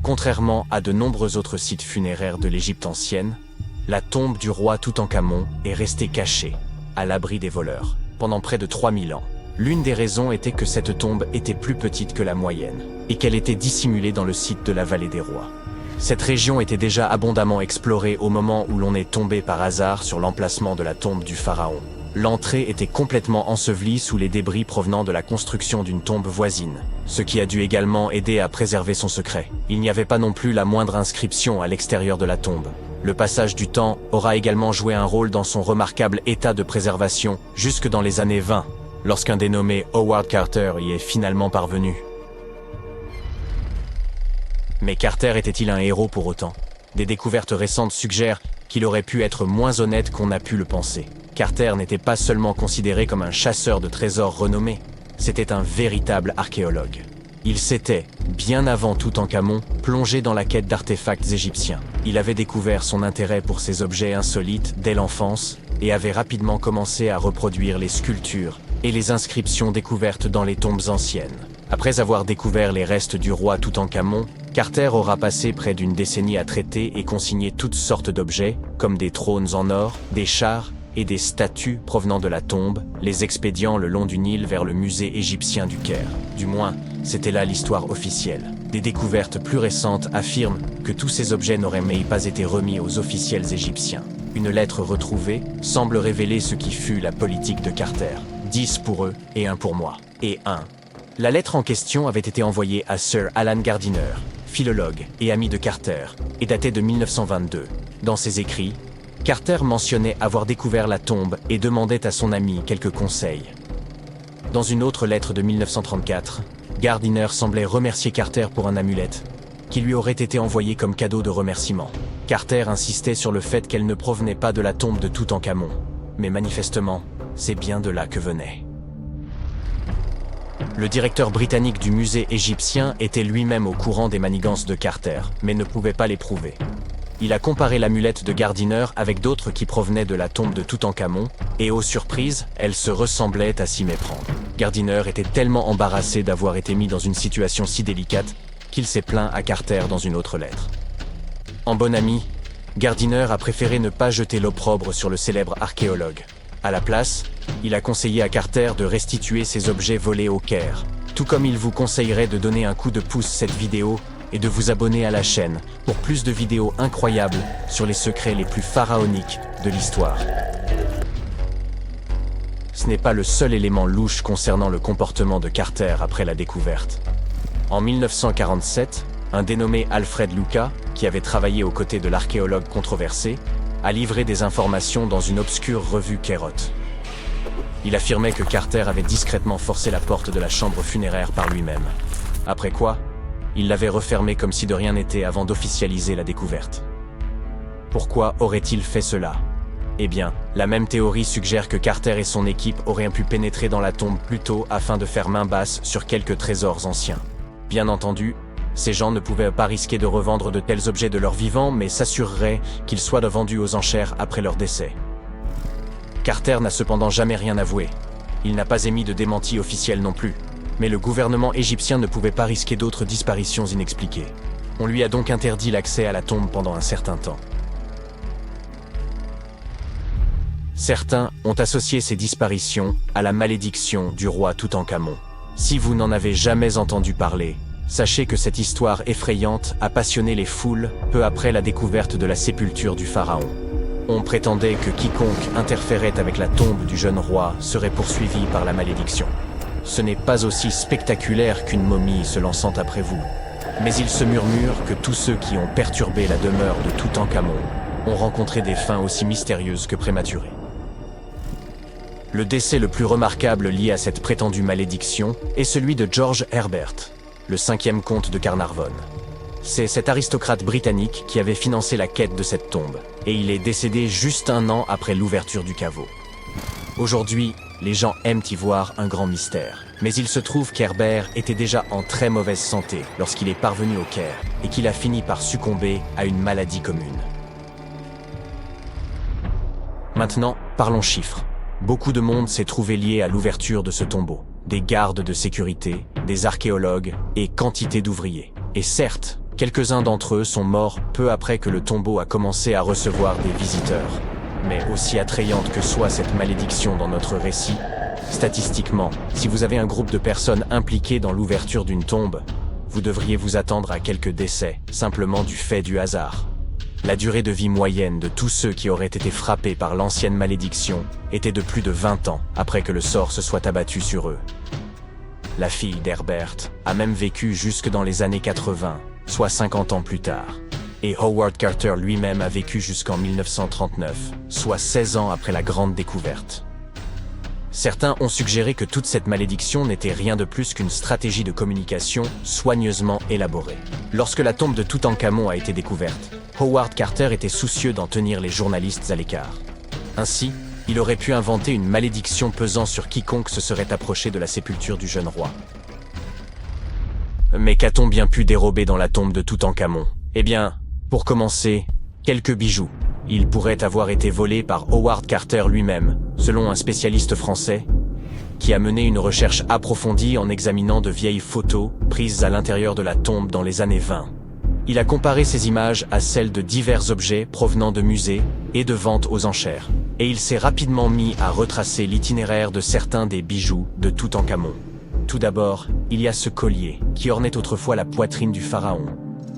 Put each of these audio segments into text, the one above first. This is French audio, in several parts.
Contrairement à de nombreux autres sites funéraires de l'Égypte ancienne, la tombe du roi Toutankhamon est restée cachée, à l'abri des voleurs, pendant près de 3000 ans. L'une des raisons était que cette tombe était plus petite que la moyenne, et qu'elle était dissimulée dans le site de la Vallée des Rois. Cette région était déjà abondamment explorée au moment où l'on est tombé par hasard sur l'emplacement de la tombe du pharaon. L'entrée était complètement ensevelie sous les débris provenant de la construction d'une tombe voisine, ce qui a dû également aider à préserver son secret. Il n'y avait pas non plus la moindre inscription à l'extérieur de la tombe. Le passage du temps aura également joué un rôle dans son remarquable état de préservation jusque dans les années 20, lorsqu'un dénommé Howard Carter y est finalement parvenu. Mais Carter était-il un héros pour autant? Des découvertes récentes suggèrent qu'il aurait pu être moins honnête qu'on a pu le penser. Carter n'était pas seulement considéré comme un chasseur de trésors renommé, c'était un véritable archéologue. Il s'était, bien avant Toutankhamon, plongé dans la quête d'artefacts égyptiens. Il avait découvert son intérêt pour ces objets insolites dès l'enfance et avait rapidement commencé à reproduire les sculptures et les inscriptions découvertes dans les tombes anciennes. Après avoir découvert les restes du roi Toutankhamon, Carter aura passé près d'une décennie à traiter et consigner toutes sortes d'objets, comme des trônes en or, des chars et des statues provenant de la tombe, les expédiant le long du Nil vers le musée égyptien du Caire. Du moins, c'était là l'histoire officielle. Des découvertes plus récentes affirment que tous ces objets n'auraient même pas été remis aux officiels égyptiens. Une lettre retrouvée semble révéler ce qui fut la politique de Carter. 10 pour eux et 1 pour moi. Et 1. La lettre en question avait été envoyée à Sir Alan Gardiner, philologue et ami de Carter, et datée de 1922. Dans ses écrits, Carter mentionnait avoir découvert la tombe et demandait à son ami quelques conseils. Dans une autre lettre de 1934, Gardiner semblait remercier Carter pour un amulette qui lui aurait été envoyé comme cadeau de remerciement. Carter insistait sur le fait qu'elle ne provenait pas de la tombe de Toutankhamon, mais manifestement, c'est bien de là que venait. Le directeur britannique du musée égyptien était lui-même au courant des manigances de Carter, mais ne pouvait pas les prouver. Il a comparé l'amulette de Gardiner avec d'autres qui provenaient de la tombe de Toutankhamon, et aux surprises, elles se ressemblaient à s'y méprendre. Gardiner était tellement embarrassé d'avoir été mis dans une situation si délicate qu'il s'est plaint à Carter dans une autre lettre. En bon ami, Gardiner a préféré ne pas jeter l'opprobre sur le célèbre archéologue. À la place, il a conseillé à Carter de restituer ses objets volés au Caire, tout comme il vous conseillerait de donner un coup de pouce à cette vidéo et de vous abonner à la chaîne pour plus de vidéos incroyables sur les secrets les plus pharaoniques de l'histoire. Ce n'est pas le seul élément louche concernant le comportement de Carter après la découverte. En 1947, un dénommé Alfred Luca, qui avait travaillé aux côtés de l'archéologue controversé, a livré des informations dans une obscure revue Kérot. Il affirmait que Carter avait discrètement forcé la porte de la chambre funéraire par lui-même. Après quoi, il l'avait refermée comme si de rien n'était avant d'officialiser la découverte. Pourquoi aurait-il fait cela? Eh bien, la même théorie suggère que Carter et son équipe auraient pu pénétrer dans la tombe plus tôt afin de faire main basse sur quelques trésors anciens. Bien entendu, ces gens ne pouvaient pas risquer de revendre de tels objets de leur vivant, mais s'assureraient qu'ils soient vendus aux enchères après leur décès. Carter n'a cependant jamais rien avoué. Il n'a pas émis de démenti officiel non plus. Mais le gouvernement égyptien ne pouvait pas risquer d'autres disparitions inexpliquées. On lui a donc interdit l'accès à la tombe pendant un certain temps. Certains ont associé ces disparitions à la malédiction du roi Toutankhamon. Si vous n'en avez jamais entendu parler, sachez que cette histoire effrayante a passionné les foules peu après la découverte de la sépulture du pharaon. On prétendait que quiconque interférait avec la tombe du jeune roi serait poursuivi par la malédiction. Ce n'est pas aussi spectaculaire qu'une momie se lançant après vous, mais il se murmure que tous ceux qui ont perturbé la demeure de Toutankhamon ont rencontré des fins aussi mystérieuses que prématurées. Le décès le plus remarquable lié à cette prétendue malédiction est celui de George Herbert, le 5e comte de Carnarvon. C'est cet aristocrate britannique qui avait financé la quête de cette tombe, et il est décédé juste un an après l'ouverture du caveau. Aujourd'hui, les gens aiment y voir un grand mystère. Mais il se trouve qu'Herbert était déjà en très mauvaise santé lorsqu'il est parvenu au Caire et qu'il a fini par succomber à une maladie commune. Maintenant, parlons chiffres. Beaucoup de monde s'est trouvé lié à l'ouverture de ce tombeau. Des gardes de sécurité, des archéologues et quantité d'ouvriers. Et certes, Quelques-uns d'entre eux sont morts peu après que le tombeau a commencé à recevoir des visiteurs. Mais aussi attrayante que soit cette malédiction dans notre récit, statistiquement, si vous avez un groupe de personnes impliquées dans l'ouverture d'une tombe, vous devriez vous attendre à quelques décès, simplement du fait du hasard. La durée de vie moyenne de tous ceux qui auraient été frappés par l'ancienne malédiction était de plus de 20 ans après que le sort se soit abattu sur eux. La fille d'Herbert a même vécu jusque dans les années 80, soit 50 ans plus tard. Et Howard Carter lui-même a vécu jusqu'en 1939, soit 16 ans après la grande découverte. Certains ont suggéré que toute cette malédiction n'était rien de plus qu'une stratégie de communication soigneusement élaborée. Lorsque la tombe de Toutankhamon a été découverte, Howard Carter était soucieux d'en tenir les journalistes à l'écart. Ainsi, il aurait pu inventer une malédiction pesant sur quiconque se serait approché de la sépulture du jeune roi. Mais qu'a-t-on bien pu dérober dans la tombe de Toutankhamon? Eh bien, pour commencer, quelques bijoux. Ils pourraient avoir été volés par Howard Carter lui-même, selon un spécialiste français, qui a mené une recherche approfondie en examinant de vieilles photos prises à l'intérieur de la tombe dans les années 20. Il a comparé ces images à celles de divers objets provenant de musées et de ventes aux enchères, et il s'est rapidement mis à retracer l'itinéraire de certains des bijoux de Toutankhamon. Tout d'abord, il y a ce collier, qui ornait autrefois la poitrine du pharaon.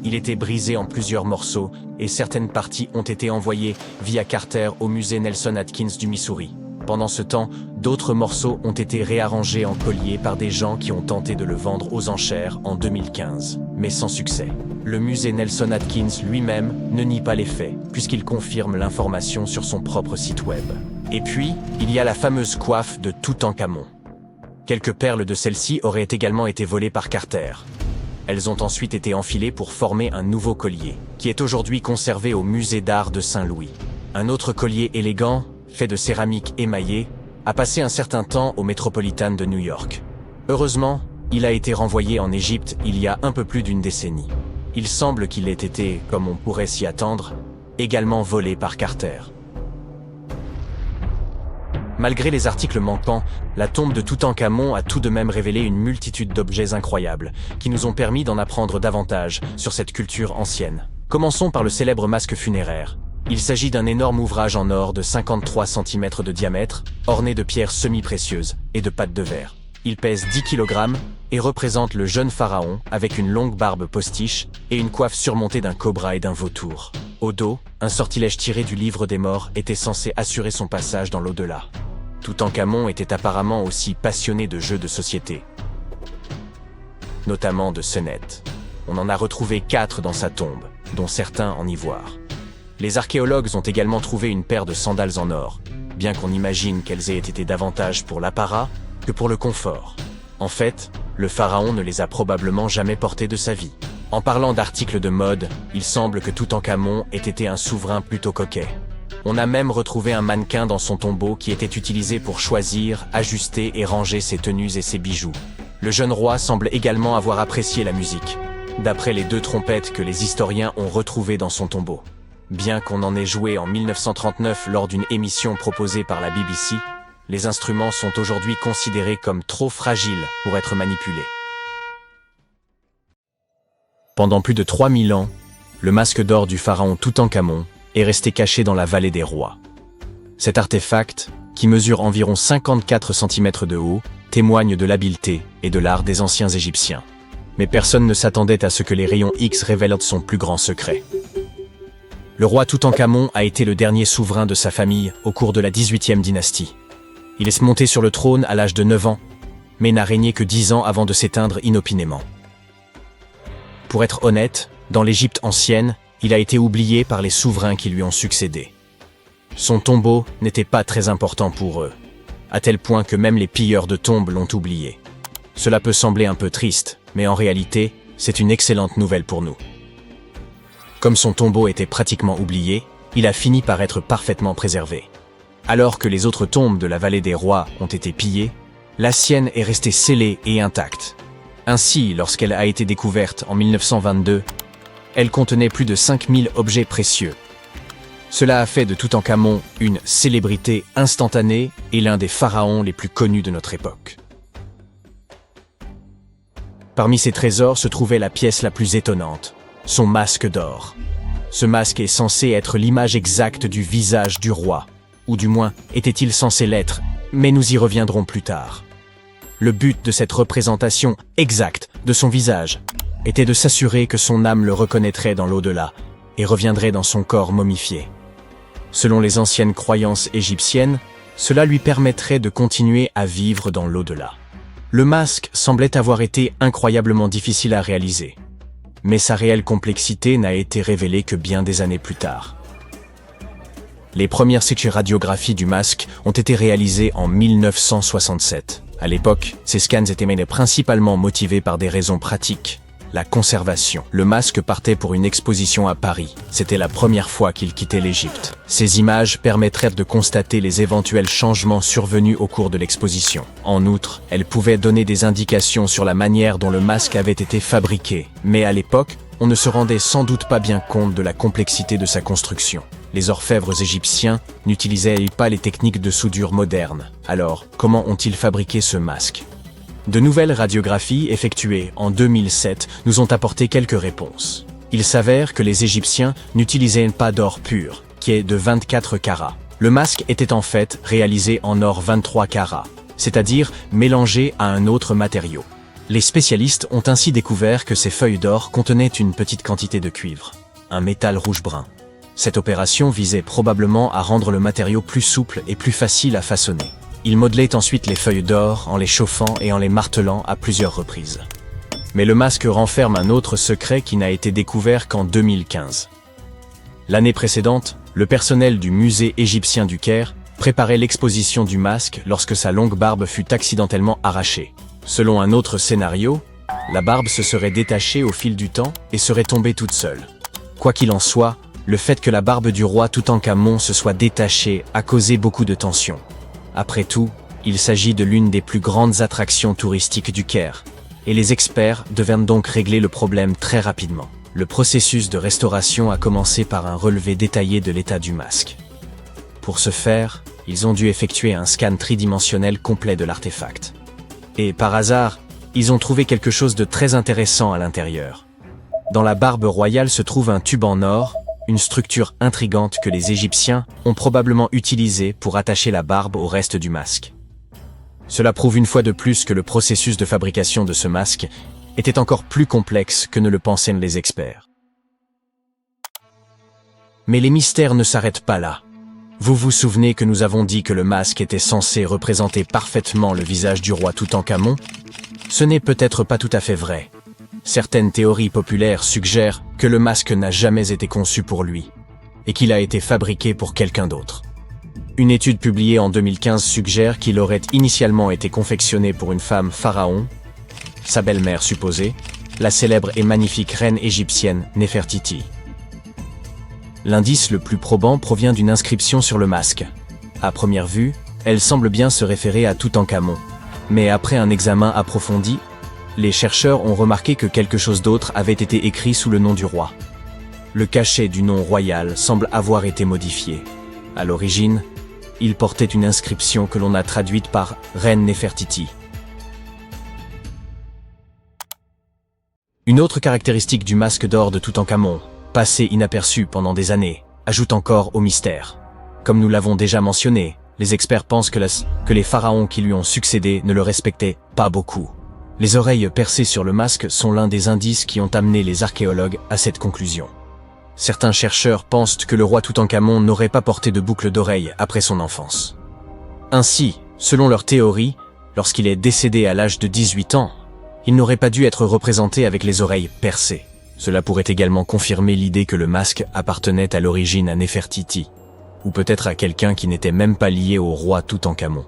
Il était brisé en plusieurs morceaux et certaines parties ont été envoyées via Carter au musée Nelson Atkins du Missouri. Pendant ce temps, d'autres morceaux ont été réarrangés en collier par des gens qui ont tenté de le vendre aux enchères en 2015, mais sans succès. Le musée Nelson Atkins lui-même ne nie pas les faits, puisqu'il confirme l'information sur son propre site web. Et puis, il y a la fameuse coiffe de Toutankhamon. Quelques perles de celle-ci auraient également été volées par Carter. Elles ont ensuite été enfilées pour former un nouveau collier, qui est aujourd'hui conservé au musée d'art de Saint-Louis. Un autre collier élégant, fait de céramique émaillée, a passé un certain temps au Metropolitan de New York. Heureusement, il a été renvoyé en Égypte il y a un peu plus d'une décennie. Il semble qu'il ait été, comme on pourrait s'y attendre, également volé par Carter. Malgré les articles manquants, la tombe de Toutankhamon a tout de même révélé une multitude d'objets incroyables, qui nous ont permis d'en apprendre davantage sur cette culture ancienne. Commençons par le célèbre masque funéraire. Il s'agit d'un énorme ouvrage en or de 53 cm de diamètre, orné de pierres semi-précieuses et de pattes de verre. Il pèse 10 kg et représente le jeune pharaon avec une longue barbe postiche et une coiffe surmontée d'un cobra et d'un vautour. Au dos, un sortilège tiré du livre des morts était censé assurer son passage dans l'au-delà. Toutankhamon était apparemment aussi passionné de jeux de société, notamment de sonnettes. On en a retrouvé 4 dans sa tombe, dont certains en ivoire. Les archéologues ont également trouvé une paire de sandales en or, bien qu'on imagine qu'elles aient été davantage pour l'apparat que pour le confort. En fait, le pharaon ne les a probablement jamais portées de sa vie. En parlant d'articles de mode, il semble que Toutankhamon ait été un souverain plutôt coquet. On a même retrouvé un mannequin dans son tombeau qui était utilisé pour choisir, ajuster et ranger ses tenues et ses bijoux. Le jeune roi semble également avoir apprécié la musique, d'après les 2 trompettes que les historiens ont retrouvées dans son tombeau. Bien qu'on en ait joué en 1939 lors d'une émission proposée par la BBC, les instruments sont aujourd'hui considérés comme trop fragiles pour être manipulés. Pendant plus de 3000 ans, le masque d'or du pharaon Toutankhamon est resté caché dans la vallée des rois. Cet artefact, qui mesure environ 54 cm de haut, témoigne de l'habileté et de l'art des anciens Égyptiens. Mais personne ne s'attendait à ce que les rayons X révèlent son plus grand secret. Le roi Toutankhamon a été le dernier souverain de sa famille au cours de la 18e dynastie. Il est monté sur le trône à l'âge de 9 ans, mais n'a régné que 10 ans avant de s'éteindre inopinément. Pour être honnête, dans l'Égypte ancienne, il a été oublié par les souverains qui lui ont succédé. Son tombeau n'était pas très important pour eux, à tel point que même les pilleurs de tombes l'ont oublié. Cela peut sembler un peu triste, mais en réalité, c'est une excellente nouvelle pour nous. Comme son tombeau était pratiquement oublié, il a fini par être parfaitement préservé. Alors que les autres tombes de la vallée des rois ont été pillées, la sienne est restée scellée et intacte. Ainsi, lorsqu'elle a été découverte en 1922, elle contenait plus de 5000 objets précieux. Cela a fait de Toutankhamon une célébrité instantanée et l'un des pharaons les plus connus de notre époque. Parmi ces trésors se trouvait la pièce la plus étonnante, son masque d'or. Ce masque est censé être l'image exacte du visage du roi, ou du moins était-il censé l'être, mais nous y reviendrons plus tard. Le but de cette représentation exacte de son visage était de s'assurer que son âme le reconnaîtrait dans l'au-delà et reviendrait dans son corps momifié. Selon les anciennes croyances égyptiennes, cela lui permettrait de continuer à vivre dans l'au-delà. Le masque semblait avoir été incroyablement difficile à réaliser, mais sa réelle complexité n'a été révélée que bien des années plus tard. Les premières radiographies du masque ont été réalisées en 1967. À l'époque, ces scans étaient menés principalement motivés par des raisons pratiques. La conservation. Le masque partait pour une exposition à Paris. C'était la première fois qu'il quittait l'Égypte. Ces images permettraient de constater les éventuels changements survenus au cours de l'exposition. En outre, elles pouvaient donner des indications sur la manière dont le masque avait été fabriqué. Mais à l'époque, on ne se rendait sans doute pas bien compte de la complexité de sa construction. Les orfèvres égyptiens n'utilisaient pas les techniques de soudure modernes. Alors, comment ont-ils fabriqué ce masque ? De nouvelles radiographies effectuées en 2007 nous ont apporté quelques réponses. Il s'avère que les Égyptiens n'utilisaient pas d'or pur, qui est de 24 carats. Le masque était en fait réalisé en or 23 carats, c'est-à-dire mélangé à un autre matériau. Les spécialistes ont ainsi découvert que ces feuilles d'or contenaient une petite quantité de cuivre, un métal rouge-brun. Cette opération visait probablement à rendre le matériau plus souple et plus facile à façonner. Il modelait ensuite les feuilles d'or en les chauffant et en les martelant à plusieurs reprises. Mais le masque renferme un autre secret qui n'a été découvert qu'en 2015. L'année précédente, le personnel du musée égyptien du Caire préparait l'exposition du masque lorsque sa longue barbe fut accidentellement arrachée. Selon un autre scénario, la barbe se serait détachée au fil du temps et serait tombée toute seule. Quoi qu'il en soit, le fait que la barbe du roi Toutankhamon se soit détachée a causé beaucoup de tension. Après tout, il s'agit de l'une des plus grandes attractions touristiques du Caire, et les experts devaient donc régler le problème très rapidement. Le processus de restauration a commencé par un relevé détaillé de l'état du masque. Pour ce faire, ils ont dû effectuer un scan tridimensionnel complet de l'artefact. Et par hasard, ils ont trouvé quelque chose de très intéressant à l'intérieur. Dans la barbe royale se trouve un tube en or, une structure intrigante que les Égyptiens ont probablement utilisée pour attacher la barbe au reste du masque. Cela prouve une fois de plus que le processus de fabrication de ce masque était encore plus complexe que ne le pensaient les experts. Mais les mystères ne s'arrêtent pas là. Vous vous souvenez que nous avons dit que le masque était censé représenter parfaitement le visage du roi Toutankhamon ? Ce n'est peut-être pas tout à fait vrai. Certaines théories populaires suggèrent que le masque n'a jamais été conçu pour lui, et qu'il a été fabriqué pour quelqu'un d'autre. Une étude publiée en 2015 suggère qu'il aurait initialement été confectionné pour une femme pharaon, sa belle-mère supposée, la célèbre et magnifique reine égyptienne Néfertiti. L'indice le plus probant provient d'une inscription sur le masque. À première vue, elle semble bien se référer à Toutankhamon, mais après un examen approfondi, les chercheurs ont remarqué que quelque chose d'autre avait été écrit sous le nom du roi. Le cachet du nom royal semble avoir été modifié. À l'origine, il portait une inscription que l'on a traduite par « Reine Néfertiti ». Une autre caractéristique du masque d'or de Toutankhamon, passé inaperçu pendant des années, ajoute encore au mystère. Comme nous l'avons déjà mentionné, les experts pensent que les pharaons qui lui ont succédé ne le respectaient pas beaucoup. Les oreilles percées sur le masque sont l'un des indices qui ont amené les archéologues à cette conclusion. Certains chercheurs pensent que le roi Toutankhamon n'aurait pas porté de boucle d'oreille après son enfance. Ainsi, selon leur théorie, lorsqu'il est décédé à l'âge de 18 ans, il n'aurait pas dû être représenté avec les oreilles percées. Cela pourrait également confirmer l'idée que le masque appartenait à l'origine à Néfertiti, ou peut-être à quelqu'un qui n'était même pas lié au roi Toutankhamon.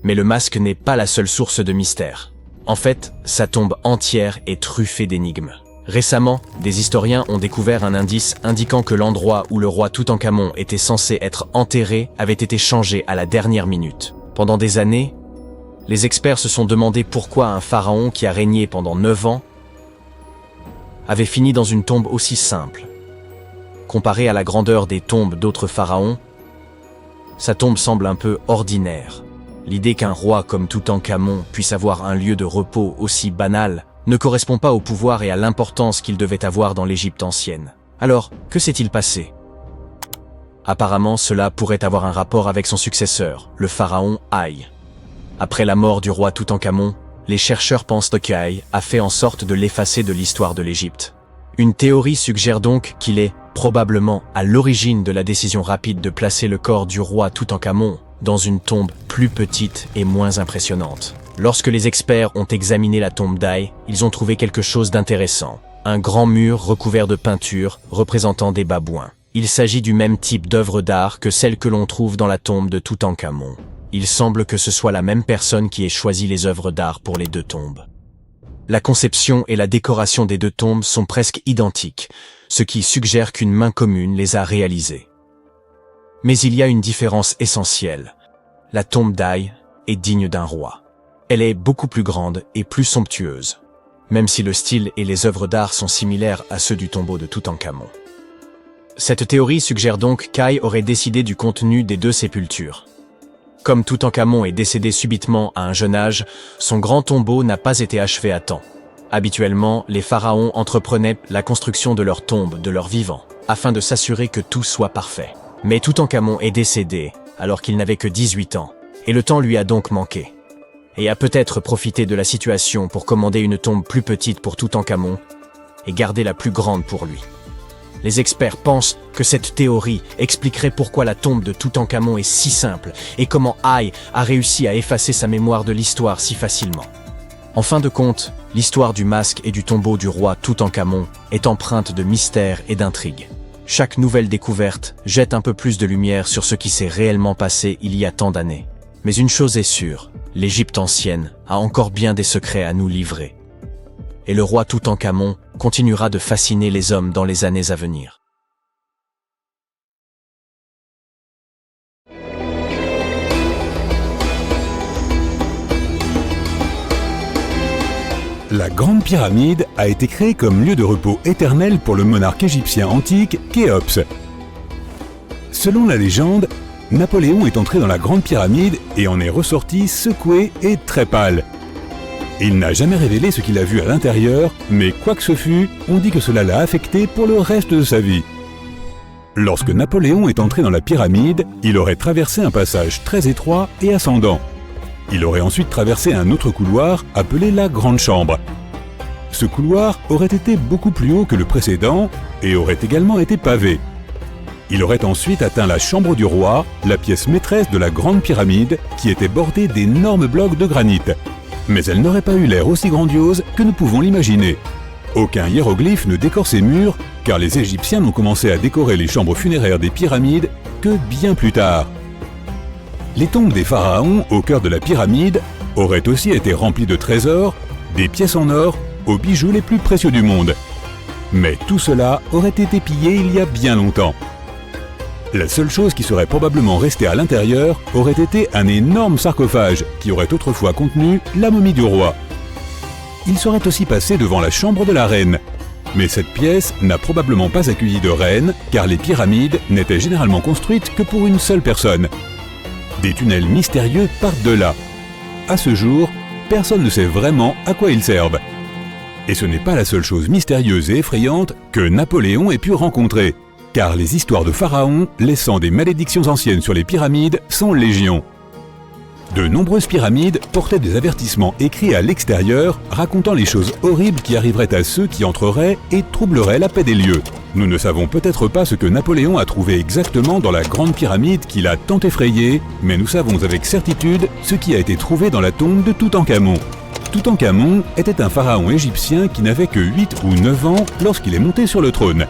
Mais le masque n'est pas la seule source de mystère. En fait, sa tombe entière est truffée d'énigmes. Récemment, des historiens ont découvert un indice indiquant que l'endroit où le roi Toutankhamon était censé être enterré avait été changé à la dernière minute. Pendant des années, les experts se sont demandé pourquoi un pharaon qui a régné pendant 9 ans avait fini dans une tombe aussi simple. Comparé à la grandeur des tombes d'autres pharaons, sa tombe semble un peu ordinaire. L'idée qu'un roi comme Toutankhamon puisse avoir un lieu de repos aussi banal ne correspond pas au pouvoir et à l'importance qu'il devait avoir dans l'Égypte ancienne. Alors, que s'est-il passé? Apparemment, cela pourrait avoir un rapport avec son successeur, le pharaon Haï. Après la mort du roi Toutankhamon, les chercheurs pensent que Haï a fait en sorte de l'effacer de l'histoire de l'Égypte. Une théorie suggère donc qu'il est, probablement, à l'origine de la décision rapide de placer le corps du roi Toutankhamon dans une tombe plus petite et moins impressionnante. Lorsque les experts ont examiné la tombe d'Haï, ils ont trouvé quelque chose d'intéressant. Un grand mur recouvert de peintures représentant des babouins. Il s'agit du même type d'œuvre d'art que celle que l'on trouve dans la tombe de Toutankhamon. Il semble que ce soit la même personne qui ait choisi les œuvres d'art pour les deux tombes. La conception et la décoration des deux tombes sont presque identiques, ce qui suggère qu'une main commune les a réalisées. Mais il y a une différence essentielle. La tombe d'Haï est digne d'un roi. Elle est beaucoup plus grande et plus somptueuse, même si le style et les œuvres d'art sont similaires à ceux du tombeau de Toutankhamon. Cette théorie suggère donc qu'Haï aurait décidé du contenu des deux sépultures. Comme Toutankhamon est décédé subitement à un jeune âge, son grand tombeau n'a pas été achevé à temps. Habituellement, les pharaons entreprenaient la construction de leur tombe de leur vivant, afin de s'assurer que tout soit parfait. Mais Toutankhamon est décédé alors qu'il n'avait que 18 ans, et le temps lui a donc manqué. Et a peut-être profité de la situation pour commander une tombe plus petite pour Toutankhamon et garder la plus grande pour lui. Les experts pensent que cette théorie expliquerait pourquoi la tombe de Toutankhamon est si simple et comment Haï a réussi à effacer sa mémoire de l'histoire si facilement. En fin de compte, l'histoire du masque et du tombeau du roi Toutankhamon est empreinte de mystère et d'intrigue. Chaque nouvelle découverte jette un peu plus de lumière sur ce qui s'est réellement passé il y a tant d'années. Mais une chose est sûre, l'Égypte ancienne a encore bien des secrets à nous livrer. Et le roi Toutankhamon continuera de fasciner les hommes dans les années à venir. La Grande Pyramide a été créée comme lieu de repos éternel pour le monarque égyptien antique Khéops. Selon la légende, Napoléon est entré dans la Grande Pyramide et en est ressorti secoué et très pâle. Il n'a jamais révélé ce qu'il a vu à l'intérieur, mais quoi que ce fût, on dit que cela l'a affecté pour le reste de sa vie. Lorsque Napoléon est entré dans la pyramide, il aurait traversé un passage très étroit et ascendant. Il aurait ensuite traversé un autre couloir appelé la Grande Chambre. Ce couloir aurait été beaucoup plus haut que le précédent et aurait également été pavé. Il aurait ensuite atteint la Chambre du Roi, la pièce maîtresse de la Grande Pyramide, qui était bordée d'énormes blocs de granit. Mais elle n'aurait pas eu l'air aussi grandiose que nous pouvons l'imaginer. Aucun hiéroglyphe ne décore ces murs, car les Égyptiens n'ont commencé à décorer les chambres funéraires des pyramides que bien plus tard. Les tombes des pharaons au cœur de la pyramide auraient aussi été remplies de trésors, des pièces en or, aux bijoux les plus précieux du monde. Mais tout cela aurait été pillé il y a bien longtemps. La seule chose qui serait probablement restée à l'intérieur aurait été un énorme sarcophage qui aurait autrefois contenu la momie du roi. Il serait aussi passé devant la chambre de la reine. Mais cette pièce n'a probablement pas accueilli de reine, car les pyramides n'étaient généralement construites que pour une seule personne. Des tunnels mystérieux partent de là. À ce jour, personne ne sait vraiment à quoi ils servent. Et ce n'est pas la seule chose mystérieuse et effrayante que Napoléon ait pu rencontrer. Car les histoires de pharaons laissant des malédictions anciennes sur les pyramides sont légion. De nombreuses pyramides portaient des avertissements écrits à l'extérieur racontant les choses horribles qui arriveraient à ceux qui entreraient et troubleraient la paix des lieux. Nous ne savons peut-être pas ce que Napoléon a trouvé exactement dans la Grande Pyramide qui l'a tant effrayé, mais nous savons avec certitude ce qui a été trouvé dans la tombe de Toutankhamon. Toutankhamon était un pharaon égyptien qui n'avait que 8 ou 9 ans lorsqu'il est monté sur le trône.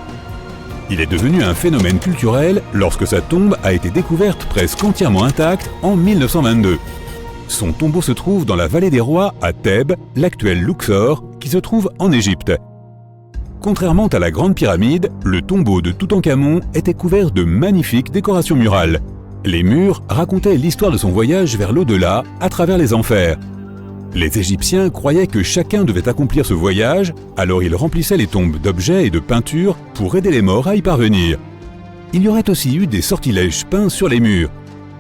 Il est devenu un phénomène culturel lorsque sa tombe a été découverte presque entièrement intacte en 1922. Son tombeau se trouve dans la vallée des rois à Thèbes, l'actuel Luxor, qui se trouve en Égypte. Contrairement à la Grande Pyramide, le tombeau de Toutankhamon était couvert de magnifiques décorations murales. Les murs racontaient l'histoire de son voyage vers l'au-delà à travers les enfers. Les Égyptiens croyaient que chacun devait accomplir ce voyage, alors ils remplissaient les tombes d'objets et de peintures pour aider les morts à y parvenir. Il y aurait aussi eu des sortilèges peints sur les murs.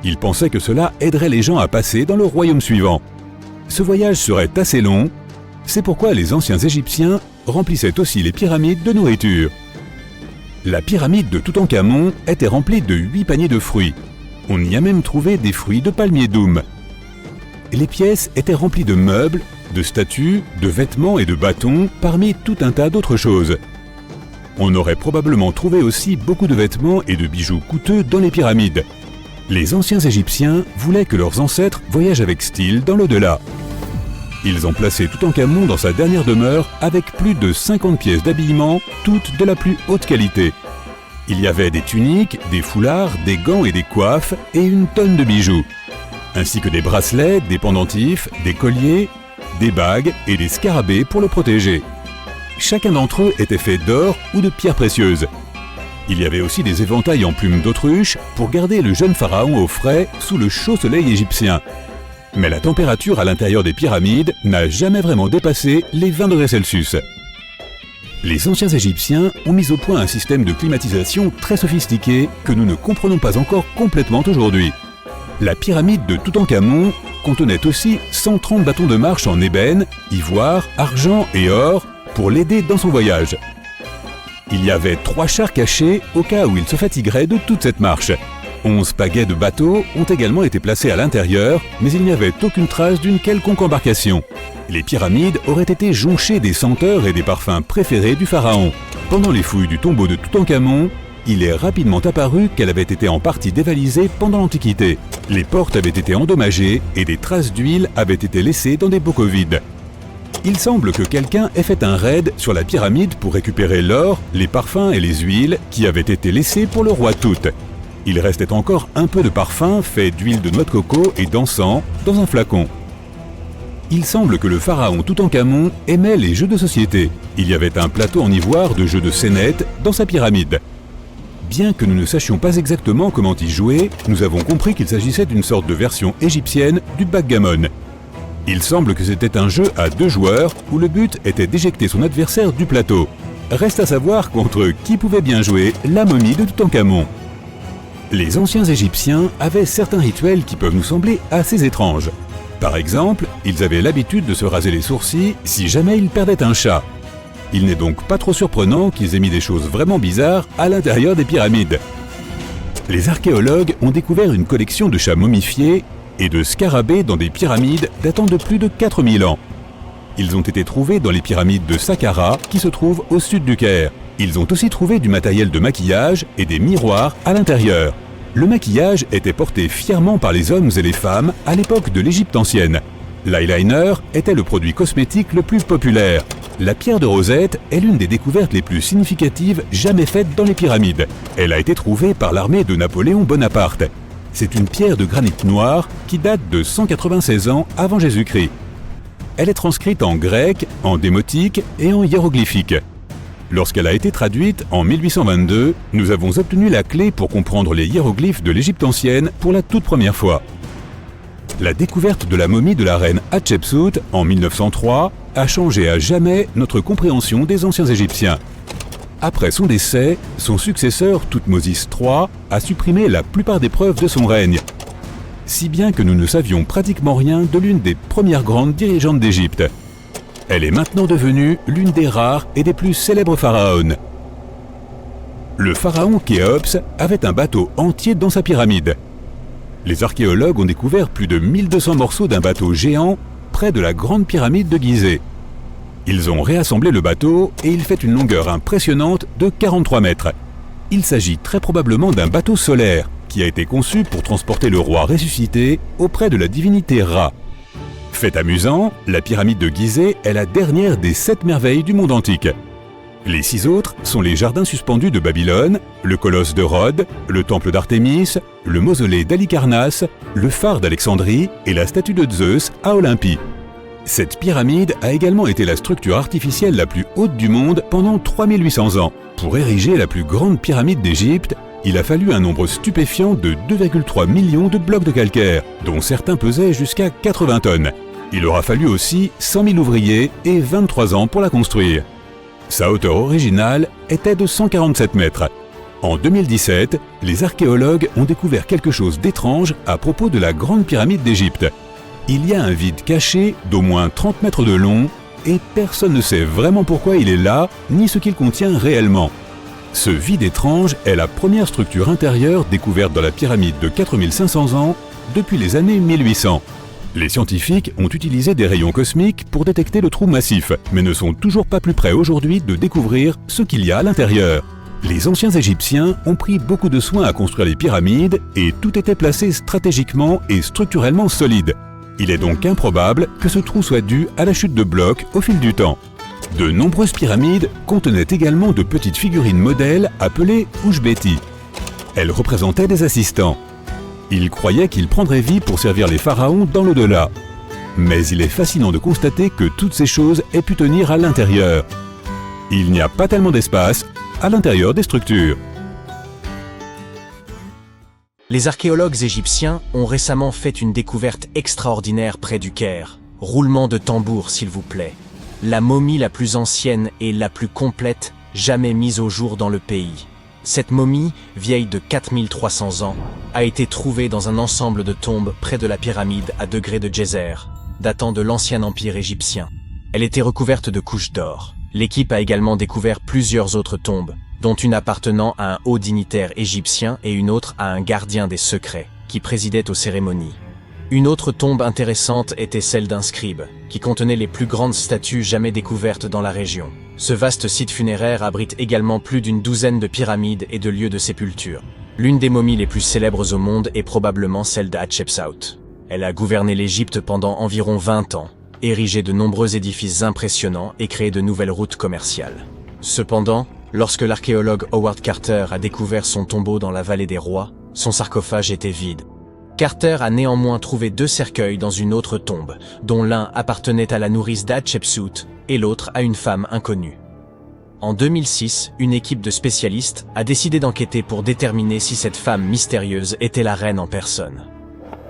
Ils pensaient que cela aiderait les gens à passer dans le royaume suivant. Ce voyage serait assez long, C'est pourquoi les anciens Égyptiens remplissaient aussi les pyramides de nourriture. La pyramide de Toutankhamon était remplie de 8 paniers de fruits. On y a même trouvé des fruits de palmier doum. Les pièces étaient remplies de meubles, de statues, de vêtements et de bâtons, parmi tout un tas d'autres choses. On aurait probablement trouvé aussi beaucoup de vêtements et de bijoux coûteux dans les pyramides. Les anciens Égyptiens voulaient que leurs ancêtres voyagent avec style dans l'au-delà. Ils ont placé Toutankhamon dans sa dernière demeure avec plus de 50 pièces d'habillement, toutes de la plus haute qualité. Il y avait des tuniques, des foulards, des gants et des coiffes et une tonne de bijoux, ainsi que des bracelets, des pendentifs, des colliers, des bagues et des scarabées pour le protéger. Chacun d'entre eux était fait d'or ou de pierres précieuses. Il y avait aussi des éventails en plumes d'autruche pour garder le jeune pharaon au frais sous le chaud soleil égyptien. Mais la température à l'intérieur des pyramides n'a jamais vraiment dépassé les 20 degrés Celsius. Les anciens Égyptiens ont mis au point un système de climatisation très sophistiqué que nous ne comprenons pas encore complètement aujourd'hui. La pyramide de Toutankhamon contenait aussi 130 bâtons de marche en ébène, ivoire, argent et or pour l'aider dans son voyage. Il y avait 3 chars cachés au cas où il se fatiguerait de toute cette marche. 11 pagaies de bateaux ont également été placés à l'intérieur, mais il n'y avait aucune trace d'une quelconque embarcation. Les pyramides auraient été jonchées des senteurs et des parfums préférés du pharaon. Pendant les fouilles du tombeau de Toutankhamon, il est rapidement apparu qu'elle avait été en partie dévalisée pendant l'Antiquité. Les portes avaient été endommagées et des traces d'huile avaient été laissées dans des bocaux vides. Il semble que quelqu'un ait fait un raid sur la pyramide pour récupérer l'or, les parfums et les huiles qui avaient été laissés pour le roi Tout. Il restait encore un peu de parfum fait d'huile de noix de coco et d'encens dans un flacon. Il semble que le pharaon Toutankhamon aimait les jeux de société. Il y avait un plateau en ivoire de jeux de scénettes dans sa pyramide. Bien que nous ne sachions pas exactement comment y jouer, nous avons compris qu'il s'agissait d'une sorte de version égyptienne du backgammon. Il semble que c'était un jeu à 2 joueurs où le but était d'éjecter son adversaire du plateau. Reste à savoir contre qui pouvait bien jouer la momie de Toutankhamon. Les anciens Égyptiens avaient certains rituels qui peuvent nous sembler assez étranges. Par exemple, ils avaient l'habitude de se raser les sourcils si jamais ils perdaient un chat. Il n'est donc pas trop surprenant qu'ils aient mis des choses vraiment bizarres à l'intérieur des pyramides. Les archéologues ont découvert une collection de chats momifiés et de scarabées dans des pyramides datant de plus de 4000 ans. Ils ont été trouvés dans les pyramides de Saqqara qui se trouvent au sud du Caire. Ils ont aussi trouvé du matériel de maquillage et des miroirs à l'intérieur. Le maquillage était porté fièrement par les hommes et les femmes à l'époque de l'Égypte ancienne. L'eyeliner était le produit cosmétique le plus populaire. La pierre de Rosette est l'une des découvertes les plus significatives jamais faites dans les pyramides. Elle a été trouvée par l'armée de Napoléon Bonaparte. C'est une pierre de granit noir qui date de 196 ans avant Jésus-Christ. Elle est transcrite en grec, en démotique et en hiéroglyphique. Lorsqu'elle a été traduite en 1822, nous avons obtenu la clé pour comprendre les hiéroglyphes de l'Égypte ancienne pour la toute première fois. La découverte de la momie de la reine Hatshepsut en 1903 a changé à jamais notre compréhension des anciens Égyptiens. Après son décès, son successeur Thoutmôsis III a supprimé la plupart des preuves de son règne, si bien que nous ne savions pratiquement rien de l'une des premières grandes dirigeantes d'Égypte. Elle est maintenant devenue l'une des rares et des plus célèbres pharaons. Le pharaon Khéops avait un bateau entier dans sa pyramide. Les archéologues ont découvert plus de 1200 morceaux d'un bateau géant près de la grande pyramide de Gizeh. Ils ont réassemblé le bateau et il fait une longueur impressionnante de 43 mètres. Il s'agit très probablement d'un bateau solaire qui a été conçu pour transporter le roi ressuscité auprès de la divinité Ra. Fait amusant, la pyramide de Gizeh est la dernière des 7 merveilles du monde antique. Les 6 autres sont les jardins suspendus de Babylone, le colosse de Rhodes, le temple d'Artémis, le mausolée d'Halicarnasse, le phare d'Alexandrie et la statue de Zeus à Olympie. Cette pyramide a également été la structure artificielle la plus haute du monde pendant 3800 ans. Pour ériger la plus grande pyramide d'Égypte, il a fallu un nombre stupéfiant de 2,3 millions de blocs de calcaire, dont certains pesaient jusqu'à 80 tonnes. Il aura fallu aussi 100 000 ouvriers et 23 ans pour la construire. Sa hauteur originale était de 147 mètres. En 2017, les archéologues ont découvert quelque chose d'étrange à propos de la Grande Pyramide d'Égypte. Il y a un vide caché d'au moins 30 mètres de long et personne ne sait vraiment pourquoi il est là, ni ce qu'il contient réellement. Ce vide étrange est la première structure intérieure découverte dans la pyramide de 4500 ans depuis les années 1800. Les scientifiques ont utilisé des rayons cosmiques pour détecter le trou massif, mais ne sont toujours pas plus près aujourd'hui de découvrir ce qu'il y a à l'intérieur. Les anciens Égyptiens ont pris beaucoup de soin à construire les pyramides et tout était placé stratégiquement et structurellement solide. Il est donc improbable que ce trou soit dû à la chute de blocs au fil du temps. De nombreuses pyramides contenaient également de petites figurines modèles appelées Ushbeti. Elles représentaient des assistants. Ils croyaient qu'ils prendraient vie pour servir les pharaons dans l'au-delà. Mais il est fascinant de constater que toutes ces choses aient pu tenir à l'intérieur. Il n'y a pas tellement d'espace à l'intérieur des structures. Les archéologues égyptiens ont récemment fait une découverte extraordinaire près du Caire. Roulement de tambour, s'il vous plaît. La momie la plus ancienne et la plus complète jamais mise au jour dans le pays. Cette momie, vieille de 4300 ans, a été trouvée dans un ensemble de tombes près de la pyramide à degré de Djéser, datant de l'ancien empire égyptien. Elle était recouverte de couches d'or. L'équipe a également découvert plusieurs autres tombes, dont une appartenant à un haut dignitaire égyptien et une autre à un gardien des secrets, qui présidait aux cérémonies. Une autre tombe intéressante était celle d'un scribe, qui contenait les plus grandes statues jamais découvertes dans la région. Ce vaste site funéraire abrite également plus d'une douzaine de pyramides et de lieux de sépulture. L'une des momies les plus célèbres au monde est probablement celle d'Hatshepsut. Elle a gouverné l'Égypte pendant environ 20 ans, érigé de nombreux édifices impressionnants et créé de nouvelles routes commerciales. Cependant, lorsque l'archéologue Howard Carter a découvert son tombeau dans la vallée des rois, son sarcophage était vide. Carter a néanmoins trouvé 2 cercueils dans une autre tombe, dont l'un appartenait à la nourrice d'Hatshepsut et l'autre à une femme inconnue. En 2006, une équipe de spécialistes a décidé d'enquêter pour déterminer si cette femme mystérieuse était la reine en personne.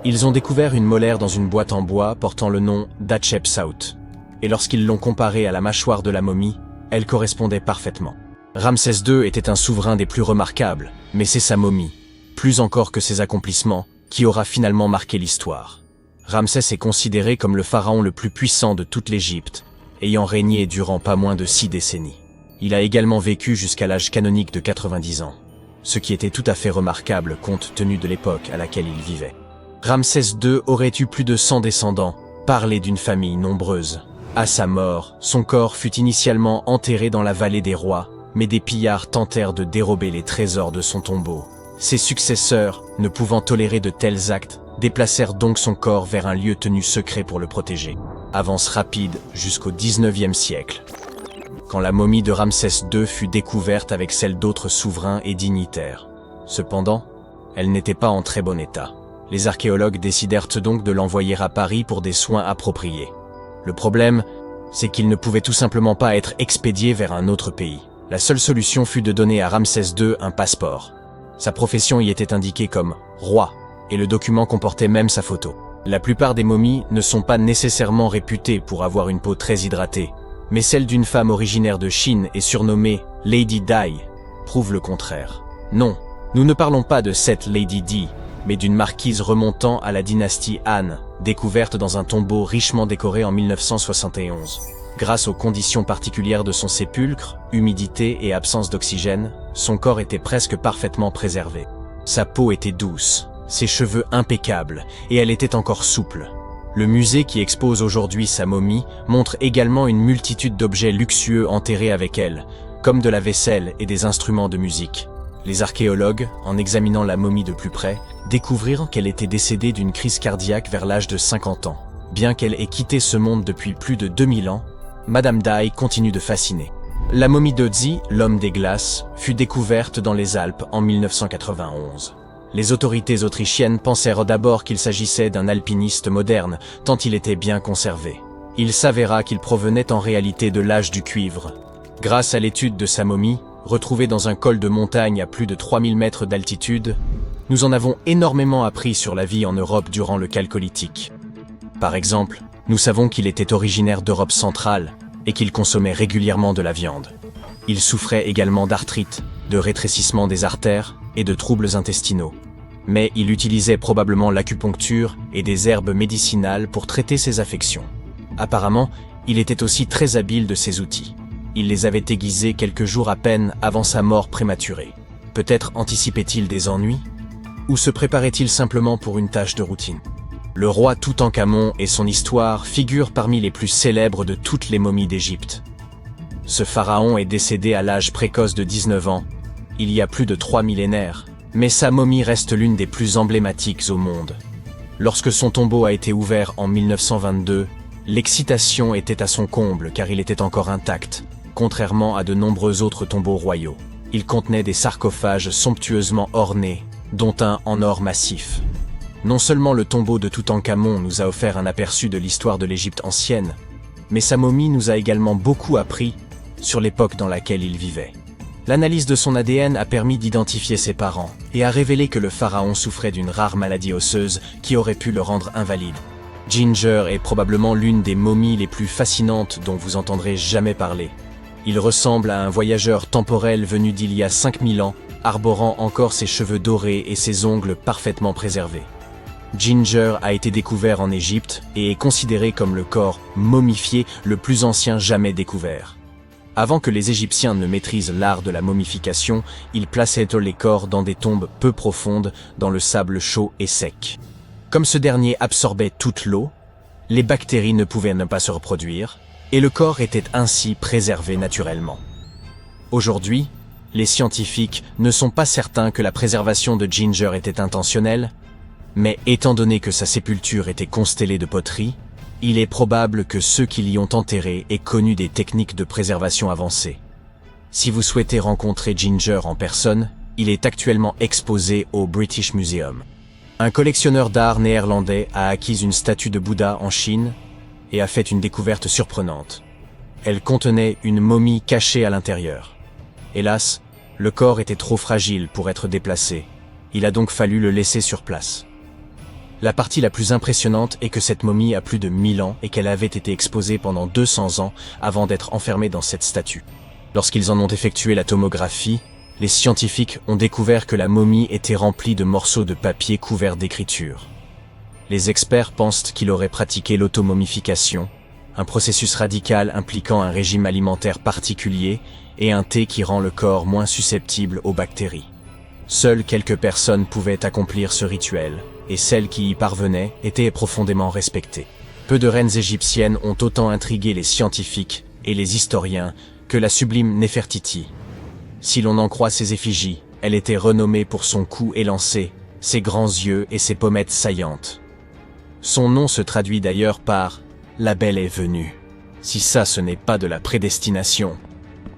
Ils ont découvert une molaire dans une boîte en bois portant le nom d'Hatshepsut, et lorsqu'ils l'ont comparée à la mâchoire de la momie, elle correspondait parfaitement. Ramsès II était un souverain des plus remarquables, mais c'est sa momie, plus encore que ses accomplissements, qui aura finalement marqué l'histoire. Ramsès est considéré comme le pharaon le plus puissant de toute l'Égypte, ayant régné durant pas moins de 6 décennies. Il a également vécu jusqu'à l'âge canonique de 90 ans, ce qui était tout à fait remarquable compte tenu de l'époque à laquelle il vivait. Ramsès II aurait eu plus de 100 descendants, parlé d'une famille nombreuse. À sa mort, son corps fut initialement enterré dans la vallée des rois, mais des pillards tentèrent de dérober les trésors de son tombeau. Ses successeurs, ne pouvant tolérer de tels actes, déplacèrent donc son corps vers un lieu tenu secret pour le protéger. Avance rapide jusqu'au XIXe siècle, quand la momie de Ramsès II fut découverte avec celle d'autres souverains et dignitaires. Cependant, elle n'était pas en très bon état. Les archéologues décidèrent donc de l'envoyer à Paris pour des soins appropriés. Le problème, c'est qu'il ne pouvait tout simplement pas être expédié vers un autre pays. La seule solution fut de donner à Ramsès II un passeport. Sa profession y était indiquée comme « roi », et le document comportait même sa photo. La plupart des momies ne sont pas nécessairement réputées pour avoir une peau très hydratée, mais celle d'une femme originaire de Chine et surnommée Lady Di prouve le contraire. Non, nous ne parlons pas de cette Lady Di, mais d'une marquise remontant à la dynastie Han, découverte dans un tombeau richement décoré en 1971. Grâce aux conditions particulières de son sépulcre, humidité et absence d'oxygène, son corps était presque parfaitement préservé. Sa peau était douce, ses cheveux impeccables, et elle était encore souple. Le musée qui expose aujourd'hui sa momie montre également une multitude d'objets luxueux enterrés avec elle, comme de la vaisselle et des instruments de musique. Les archéologues, en examinant la momie de plus près, découvrirent qu'elle était décédée d'une crise cardiaque vers l'âge de 50 ans. Bien qu'elle ait quitté ce monde depuis plus de 2000 ans, Madame Di continue de fasciner. La momie d'Ötzi, l'homme des glaces, fut découverte dans les Alpes en 1991. Les autorités autrichiennes pensèrent d'abord qu'il s'agissait d'un alpiniste moderne, tant il était bien conservé. Il s'avéra qu'il provenait en réalité de l'âge du cuivre. Grâce à l'étude de sa momie, retrouvée dans un col de montagne à plus de 3000 mètres d'altitude, nous en avons énormément appris sur la vie en Europe durant le Chalcolithique. Par exemple, nous savons qu'il était originaire d'Europe centrale et qu'il consommait régulièrement de la viande. Il souffrait également d'arthrite, de rétrécissement des artères et de troubles intestinaux. Mais il utilisait probablement l'acupuncture et des herbes médicinales pour traiter ses affections. Apparemment, Il était aussi très habile de ses outils. Il les avait aiguisés quelques jours à peine avant sa mort prématurée. Peut-être anticipait-il des ennuis? Ou se préparait-il simplement pour une tâche de routine? Le roi Toutankhamon et son histoire figurent parmi les plus célèbres de toutes les momies d'Égypte. Ce pharaon est décédé à l'âge précoce de 19 ans, il y a plus de 3 millénaires, mais sa momie reste l'une des plus emblématiques au monde. Lorsque son tombeau a été ouvert en 1922, l'excitation était à son comble car il était encore intact, contrairement à de nombreux autres tombeaux royaux. Il contenait des sarcophages somptueusement ornés, dont un en or massif. Non seulement le tombeau de Toutankhamon nous a offert un aperçu de l'histoire de l'Égypte ancienne, mais sa momie nous a également beaucoup appris sur l'époque dans laquelle il vivait. L'analyse de son ADN a permis d'identifier ses parents et a révélé que le pharaon souffrait d'une rare maladie osseuse qui aurait pu le rendre invalide. Ginger est probablement l'une des momies les plus fascinantes dont vous entendrez jamais parler. Il ressemble à un voyageur temporel venu d'il y a 5000 ans, arborant encore ses cheveux dorés et ses ongles parfaitement préservés. Ginger a été découvert en Égypte et est considéré comme le corps momifié le plus ancien jamais découvert. Avant que les Égyptiens ne maîtrisent l'art de la momification, ils plaçaient les corps dans des tombes peu profondes dans le sable chaud et sec. Comme ce dernier absorbait toute l'eau, les bactéries ne pouvaient ne pas se reproduire, et le corps était ainsi préservé naturellement. Aujourd'hui, les scientifiques ne sont pas certains que la préservation de Ginger était intentionnelle, mais étant donné que sa sépulture était constellée de poteries, il est probable que ceux qui l'y ont enterré aient connu des techniques de préservation avancées. Si vous souhaitez rencontrer Ginger en personne, il est actuellement exposé au British Museum. Un collectionneur d'art néerlandais a acquis une statue de Bouddha en Chine et a fait une découverte surprenante. Elle contenait une momie cachée à l'intérieur. Hélas, le corps était trop fragile pour être déplacé. Il a donc fallu le laisser sur place. La partie la plus impressionnante est que cette momie a plus de 1000 ans et qu'elle avait été exposée pendant 200 ans avant d'être enfermée dans cette statue. Lorsqu'ils en ont effectué la tomographie, les scientifiques ont découvert que la momie était remplie de morceaux de papier couverts d'écriture. Les experts pensent qu'il aurait pratiqué l'automomification, un processus radical impliquant un régime alimentaire particulier et un thé qui rend le corps moins susceptible aux bactéries. Seules quelques personnes pouvaient accomplir ce rituel, et celles qui y parvenaient étaient profondément respectées. Peu de reines égyptiennes ont autant intrigué les scientifiques et les historiens que la sublime Néfertiti. Si l'on en croit ses effigies, elle était renommée pour son cou élancé, ses grands yeux et ses pommettes saillantes. Son nom se traduit d'ailleurs par « La belle est venue ». Si ça ce n'est pas de la prédestination.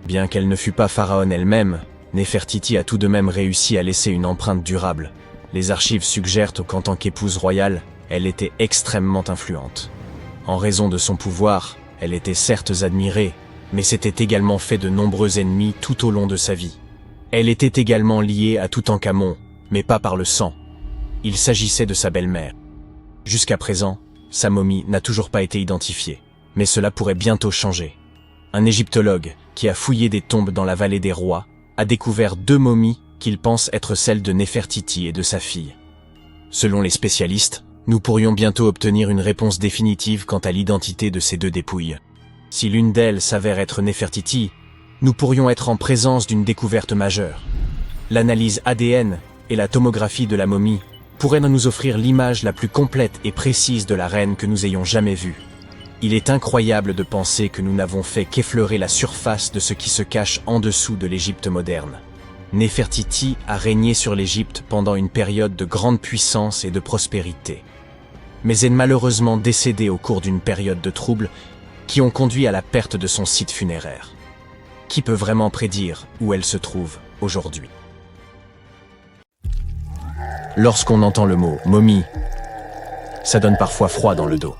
Bien qu'elle ne fût pas pharaon elle-même, Néfertiti a tout de même réussi à laisser une empreinte durable. Les archives suggèrent qu'en tant qu'épouse royale, elle était extrêmement influente. En raison de son pouvoir, elle était certes admirée, mais s'était également fait de nombreux ennemis tout au long de sa vie. Elle était également liée à Toutankhamon, mais pas par le sang. Il s'agissait de sa belle-mère. Jusqu'à présent, sa momie n'a toujours pas été identifiée, mais cela pourrait bientôt changer. Un égyptologue, qui a fouillé des tombes dans la vallée des rois, a découvert 2 momies qu'il pense être celles de Néfertiti et de sa fille. Selon les spécialistes, nous pourrions bientôt obtenir une réponse définitive quant à l'identité de ces 2 dépouilles. Si l'une d'elles s'avère être Néfertiti, nous pourrions être en présence d'une découverte majeure. L'analyse ADN et la tomographie de la momie pourraient nous offrir l'image la plus complète et précise de la reine que nous ayons jamais vue. Il est incroyable de penser que nous n'avons fait qu'effleurer la surface de ce qui se cache en dessous de l'Égypte moderne. Néfertiti a régné sur l'Égypte pendant une période de grande puissance et de prospérité. Mais est malheureusement décédée au cours d'une période de troubles qui ont conduit à la perte de son site funéraire. Qui peut vraiment prédire où elle se trouve aujourd'hui? Lorsqu'on entend le mot « momie », ça donne parfois froid dans le dos.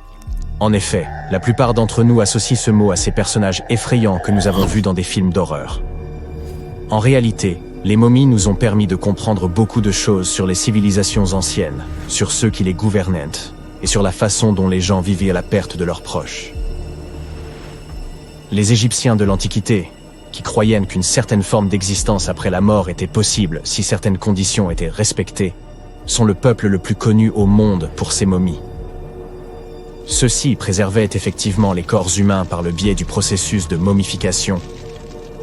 En effet, la plupart d'entre nous associent ce mot à ces personnages effrayants que nous avons vus dans des films d'horreur. En réalité, les momies nous ont permis de comprendre beaucoup de choses sur les civilisations anciennes, sur ceux qui les gouvernaient, et sur la façon dont les gens vivaient la perte de leurs proches. Les Égyptiens de l'Antiquité, qui croyaient qu'une certaine forme d'existence après la mort était possible si certaines conditions étaient respectées, sont le peuple le plus connu au monde pour ses momies. Ceux-ci préservaient effectivement les corps humains par le biais du processus de momification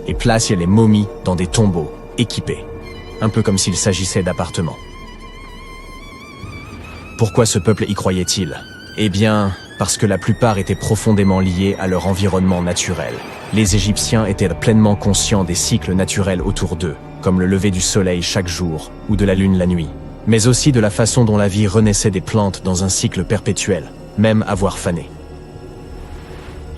et plaçaient les momies dans des tombeaux équipés, un peu comme s'il s'agissait d'appartements. Pourquoi ce peuple y croyait-il? Eh bien, parce que la plupart étaient profondément liés à leur environnement naturel. Les Égyptiens étaient pleinement conscients des cycles naturels autour d'eux, comme le lever du soleil chaque jour ou de la lune la nuit, mais aussi de la façon dont la vie renaissait des plantes dans un cycle perpétuel, même avoir fané.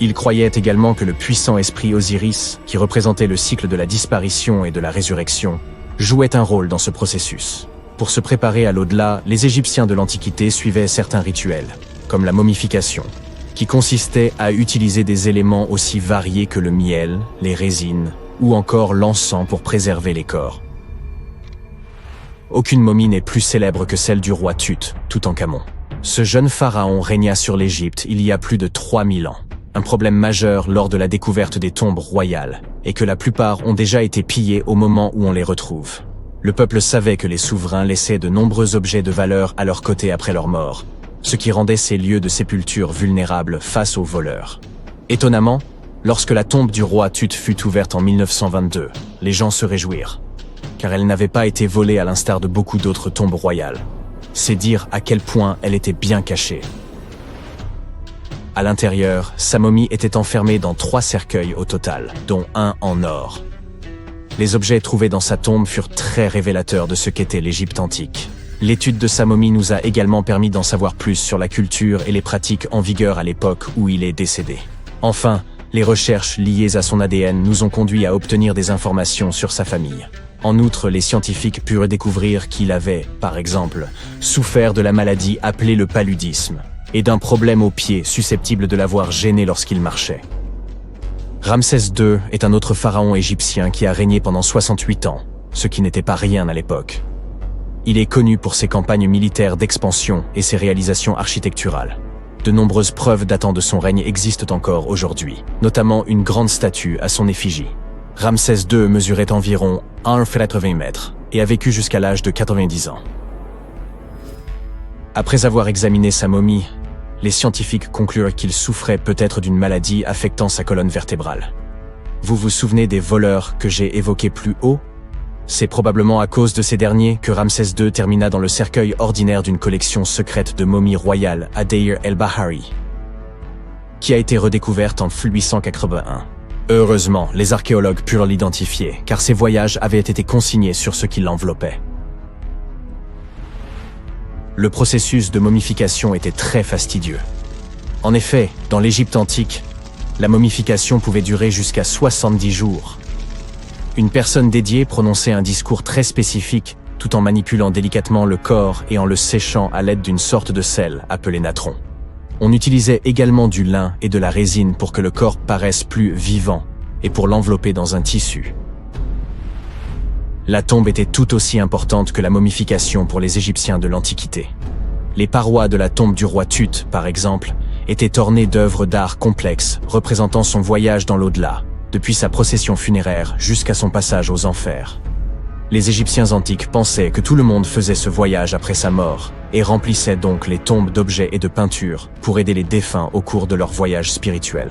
Ils croyaient également que le puissant esprit Osiris, qui représentait le cycle de la disparition et de la résurrection, jouait un rôle dans ce processus. Pour se préparer à l'au-delà, les Égyptiens de l'Antiquité suivaient certains rituels, comme la momification, qui consistait à utiliser des éléments aussi variés que le miel, les résines ou encore l'encens pour préserver les corps. Aucune momie n'est plus célèbre que celle du roi Tut, Toutankhamon. Ce jeune pharaon régna sur l'Égypte il y a plus de 3000 ans. Un problème majeur lors de la découverte des tombes royales est que la plupart ont déjà été pillées au moment où on les retrouve. Le peuple savait que les souverains laissaient de nombreux objets de valeur à leur côté après leur mort, ce qui rendait ces lieux de sépulture vulnérables face aux voleurs. Étonnamment, lorsque la tombe du roi Tut fut ouverte en 1922, les gens se réjouirent, car elle n'avait pas été volée à l'instar de beaucoup d'autres tombes royales. C'est dire à quel point elle était bien cachée. À l'intérieur, sa momie était enfermée dans 3 cercueils au total, dont un en or. Les objets trouvés dans sa tombe furent très révélateurs de ce qu'était l'Égypte antique. L'étude de sa momie nous a également permis d'en savoir plus sur la culture et les pratiques en vigueur à l'époque où il est décédé. Enfin, les recherches liées à son ADN nous ont conduit à obtenir des informations sur sa famille. En outre, les scientifiques purent découvrir qu'il avait, par exemple, souffert de la maladie appelée le paludisme et d'un problème au pied susceptible de l'avoir gêné lorsqu'il marchait. Ramsès II est un autre pharaon égyptien qui a régné pendant 68 ans, ce qui n'était pas rien à l'époque. Il est connu pour ses campagnes militaires d'expansion et ses réalisations architecturales. De nombreuses preuves datant de son règne existent encore aujourd'hui, notamment une grande statue à son effigie. Ramsès II mesurait environ 1,80 m et a vécu jusqu'à l'âge de 90 ans. Après avoir examiné sa momie, les scientifiques conclurent qu'il souffrait peut-être d'une maladie affectant sa colonne vertébrale. Vous vous souvenez des voleurs que j'ai évoqués plus haut? C'est probablement à cause de ces derniers que Ramsès II termina dans le cercueil ordinaire d'une collection secrète de momies royales à Deir el-Bahari, qui a été redécouverte en 1881. Heureusement, les archéologues purent l'identifier, car ses voyages avaient été consignés sur ce qui l'enveloppait. Le processus de momification était très fastidieux. En effet, dans l'Égypte antique, la momification pouvait durer jusqu'à 70 jours. Une personne dédiée prononçait un discours très spécifique, tout en manipulant délicatement le corps et en le séchant à l'aide d'une sorte de sel appelé natron. On utilisait également du lin et de la résine pour que le corps paraisse plus vivant et pour l'envelopper dans un tissu. La tombe était tout aussi importante que la momification pour les Égyptiens de l'Antiquité. Les parois de la tombe du roi Tut, par exemple, étaient ornées d'œuvres d'art complexes représentant son voyage dans l'au-delà, depuis sa procession funéraire jusqu'à son passage aux enfers. Les Égyptiens antiques pensaient que tout le monde faisait ce voyage après sa mort et remplissaient donc les tombes d'objets et de peintures pour aider les défunts au cours de leur voyage spirituel.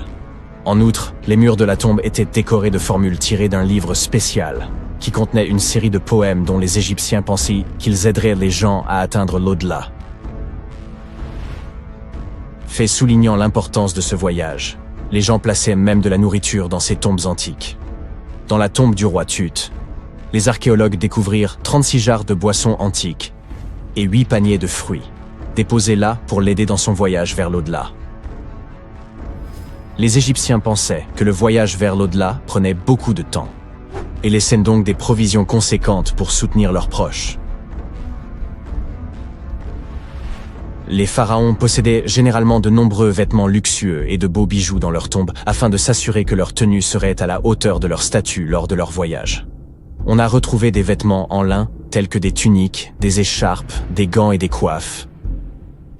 En outre, les murs de la tombe étaient décorés de formules tirées d'un livre spécial qui contenait une série de poèmes dont les Égyptiens pensaient qu'ils aideraient les gens à atteindre l'au-delà. Fait soulignant l'importance de ce voyage, les gens plaçaient même de la nourriture dans ces tombes antiques. Dans la tombe du roi Tut, les archéologues découvrirent 36 jarres de boissons antiques et 8 paniers de fruits, déposés là pour l'aider dans son voyage vers l'au-delà. Les Égyptiens pensaient que le voyage vers l'au-delà prenait beaucoup de temps et laissaient donc des provisions conséquentes pour soutenir leurs proches. Les pharaons possédaient généralement de nombreux vêtements luxueux et de beaux bijoux dans leurs tombes afin de s'assurer que leur tenue serait à la hauteur de leur statut lors de leur voyage. On a retrouvé des vêtements en lin tels que des tuniques, des écharpes, des gants et des coiffes.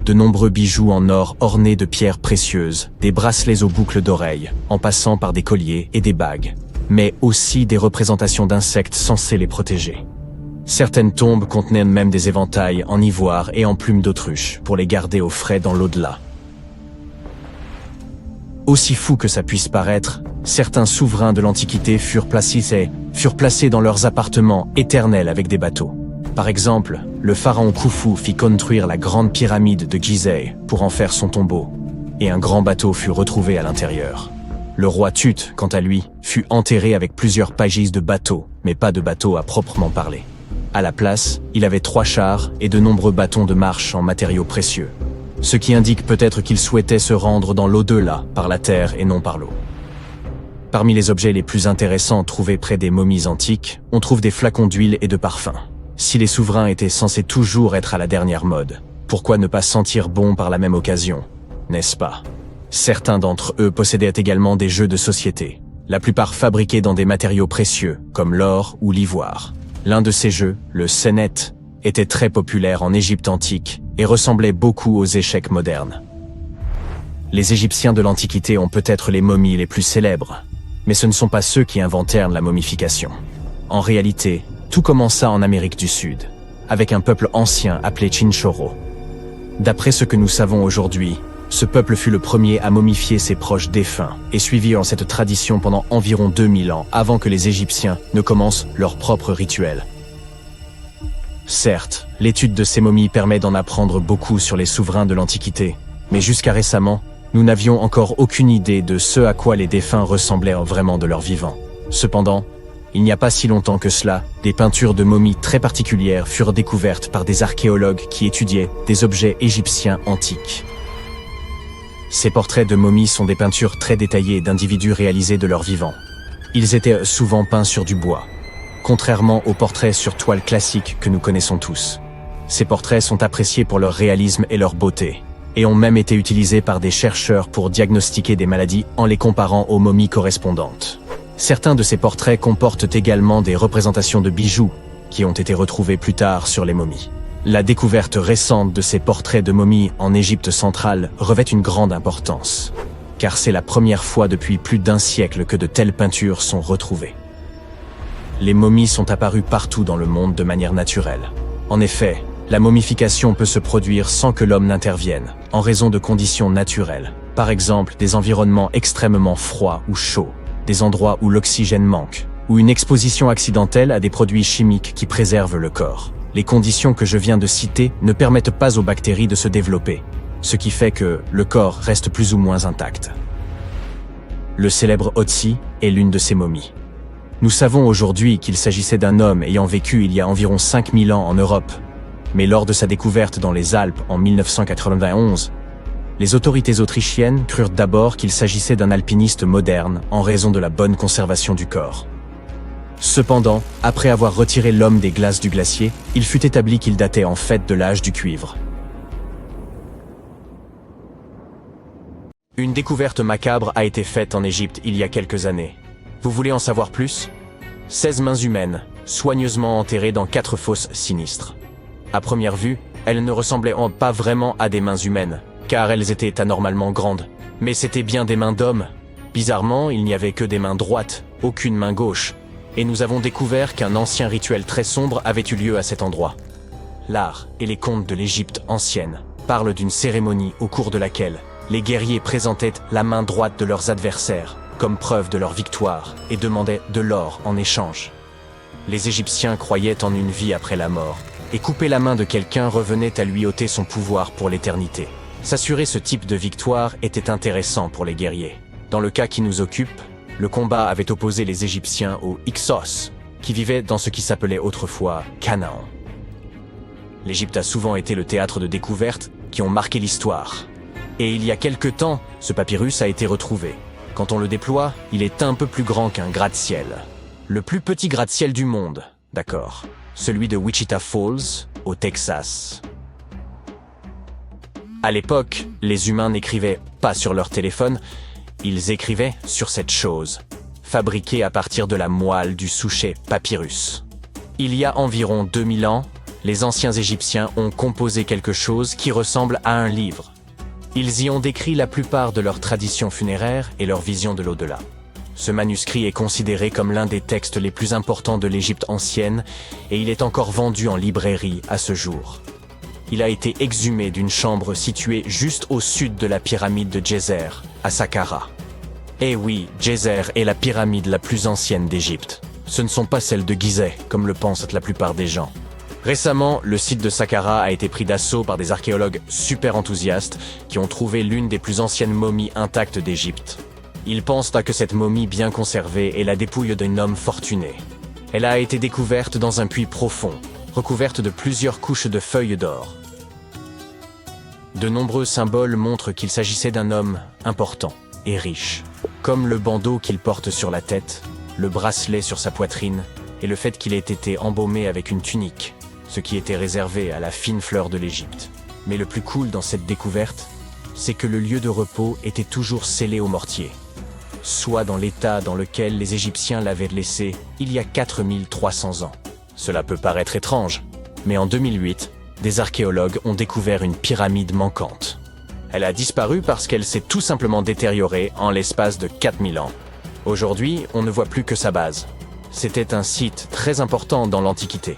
De nombreux bijoux en or ornés de pierres précieuses, des bracelets aux boucles d'oreilles, en passant par des colliers et des bagues, mais aussi des représentations d'insectes censés les protéger. Certaines tombes contenaient même des éventails en ivoire et en plumes d'autruche pour les garder au frais dans l'au-delà. Aussi fou que ça puisse paraître, certains souverains de l'Antiquité furent placés dans leurs appartements éternels avec des bateaux. Par exemple, le pharaon Khufu fit construire la grande pyramide de Gizeh pour en faire son tombeau, et un grand bateau fut retrouvé à l'intérieur. Le roi Tut, quant à lui, fut enterré avec plusieurs pagis de bateaux, mais pas de bateaux à proprement parler. À la place, il avait 3 chars et de nombreux bâtons de marche en matériaux précieux, ce qui indique peut-être qu'il souhaitait se rendre dans l'au-delà par la terre et non par l'eau. Parmi les objets les plus intéressants trouvés près des momies antiques, on trouve des flacons d'huile et de parfums. Si les souverains étaient censés toujours être à la dernière mode, pourquoi ne pas sentir bon par la même occasion, n'est-ce pas? Certains d'entre eux possédaient également des jeux de société, la plupart fabriqués dans des matériaux précieux, comme l'or ou l'ivoire. L'un de ces jeux, le Senet, était très populaire en Égypte antique et ressemblait beaucoup aux échecs modernes. Les Égyptiens de l'Antiquité ont peut-être les momies les plus célèbres, mais ce ne sont pas ceux qui inventèrent la momification. En réalité, tout commença en Amérique du Sud, avec un peuple ancien appelé Chinchorro. D'après ce que nous savons aujourd'hui, ce peuple fut le premier à momifier ses proches défunts et suivit cette tradition pendant environ 2000 ans avant que les Égyptiens ne commencent leur propre rituel. Certes, l'étude de ces momies permet d'en apprendre beaucoup sur les souverains de l'Antiquité, mais jusqu'à récemment, nous n'avions encore aucune idée de ce à quoi les défunts ressemblaient vraiment de leur vivant. Cependant, il n'y a pas si longtemps que cela, des peintures de momies très particulières furent découvertes par des archéologues qui étudiaient des objets égyptiens antiques. Ces portraits de momies sont des peintures très détaillées d'individus réalisés de leur vivant. Ils étaient souvent peints sur du bois, contrairement aux portraits sur toile classiques que nous connaissons tous. Ces portraits sont appréciés pour leur réalisme et leur beauté, et ont même été utilisés par des chercheurs pour diagnostiquer des maladies en les comparant aux momies correspondantes. Certains de ces portraits comportent également des représentations de bijoux, qui ont été retrouvés plus tard sur les momies. La découverte récente de ces portraits de momies en Égypte centrale revêt une grande importance, car c'est la première fois depuis plus d'1 siècle que de telles peintures sont retrouvées. Les momies sont apparues partout dans le monde de manière naturelle. En effet, la momification peut se produire sans que l'homme n'intervienne, en raison de conditions naturelles. Par exemple, des environnements extrêmement froids ou chauds, des endroits où l'oxygène manque, ou une exposition accidentelle à des produits chimiques qui préservent le corps. Les conditions que je viens de citer ne permettent pas aux bactéries de se développer, ce qui fait que le corps reste plus ou moins intact. Le célèbre Otzi est l'une de ces momies. Nous savons aujourd'hui qu'il s'agissait d'un homme ayant vécu il y a environ 5000 ans en Europe, mais lors de sa découverte dans les Alpes en 1991, les autorités autrichiennes crurent d'abord qu'il s'agissait d'un alpiniste moderne en raison de la bonne conservation du corps. Cependant, après avoir retiré l'homme des glaces du glacier, il fut établi qu'il datait en fait de l'âge du cuivre. Une découverte macabre a été faite en Égypte il y a quelques années. Vous voulez en savoir plus? 16 mains humaines, soigneusement enterrées dans 4 fosses sinistres. À première vue, elles ne ressemblaient pas vraiment à des mains humaines, car elles étaient anormalement grandes. Mais c'étaient bien des mains d'hommes. Bizarrement, il n'y avait que des mains droites, aucune main gauche. Et nous avons découvert qu'un ancien rituel très sombre avait eu lieu à cet endroit. L'art et les contes de l'Égypte ancienne parlent d'une cérémonie au cours de laquelle les guerriers présentaient la main droite de leurs adversaires comme preuve de leur victoire et demandaient de l'or en échange. Les Égyptiens croyaient en une vie après la mort, et couper la main de quelqu'un revenait à lui ôter son pouvoir pour l'éternité. S'assurer ce type de victoire était intéressant pour les guerriers. Dans le cas qui nous occupe, le combat avait opposé les Égyptiens aux Hyksos, qui vivaient dans ce qui s'appelait autrefois Canaan. L'Égypte a souvent été le théâtre de découvertes qui ont marqué l'histoire. Et il y a quelque temps, ce papyrus a été retrouvé. Quand on le déploie, il est un peu plus grand qu'un gratte-ciel. Le plus petit gratte-ciel du monde, d'accord. Celui de Wichita Falls, au Texas. À l'époque, les humains n'écrivaient pas sur leur téléphone, ils écrivaient sur cette chose, fabriquée à partir de la moelle du souchet papyrus. Il y a environ 2000 ans, les anciens Égyptiens ont composé quelque chose qui ressemble à un livre. Ils y ont décrit la plupart de leurs traditions funéraires et leur vision de l'au-delà. Ce manuscrit est considéré comme l'un des textes les plus importants de l'Égypte ancienne et il est encore vendu en librairie à ce jour. Il a été exhumé d'une chambre située juste au sud de la pyramide de Djeser, à Saqqara. Eh oui, Djéser est la pyramide la plus ancienne d'Égypte. Ce ne sont pas celles de Gizeh, comme le pensent la plupart des gens. Récemment, le site de Saqqara a été pris d'assaut par des archéologues super enthousiastes qui ont trouvé l'une des plus anciennes momies intactes d'Égypte. Ils pensent que cette momie bien conservée est la dépouille d'un homme fortuné. Elle a été découverte dans un puits profond, recouverte de plusieurs couches de feuilles d'or. De nombreux symboles montrent qu'il s'agissait d'un homme important et riche, comme le bandeau qu'il porte sur la tête, le bracelet sur sa poitrine et le fait qu'il ait été embaumé avec une tunique, ce qui était réservé à la fine fleur de l'Égypte. Mais le plus cool dans cette découverte, c'est que le lieu de repos était toujours scellé au mortier, soit dans l'état dans lequel les Égyptiens l'avaient laissé il y a 4300 ans. Cela peut paraître étrange, mais en 2008, des archéologues ont découvert une pyramide manquante. Elle a disparu parce qu'elle s'est tout simplement détériorée en l'espace de 4000 ans. Aujourd'hui, on ne voit plus que sa base. C'était un site très important dans l'Antiquité.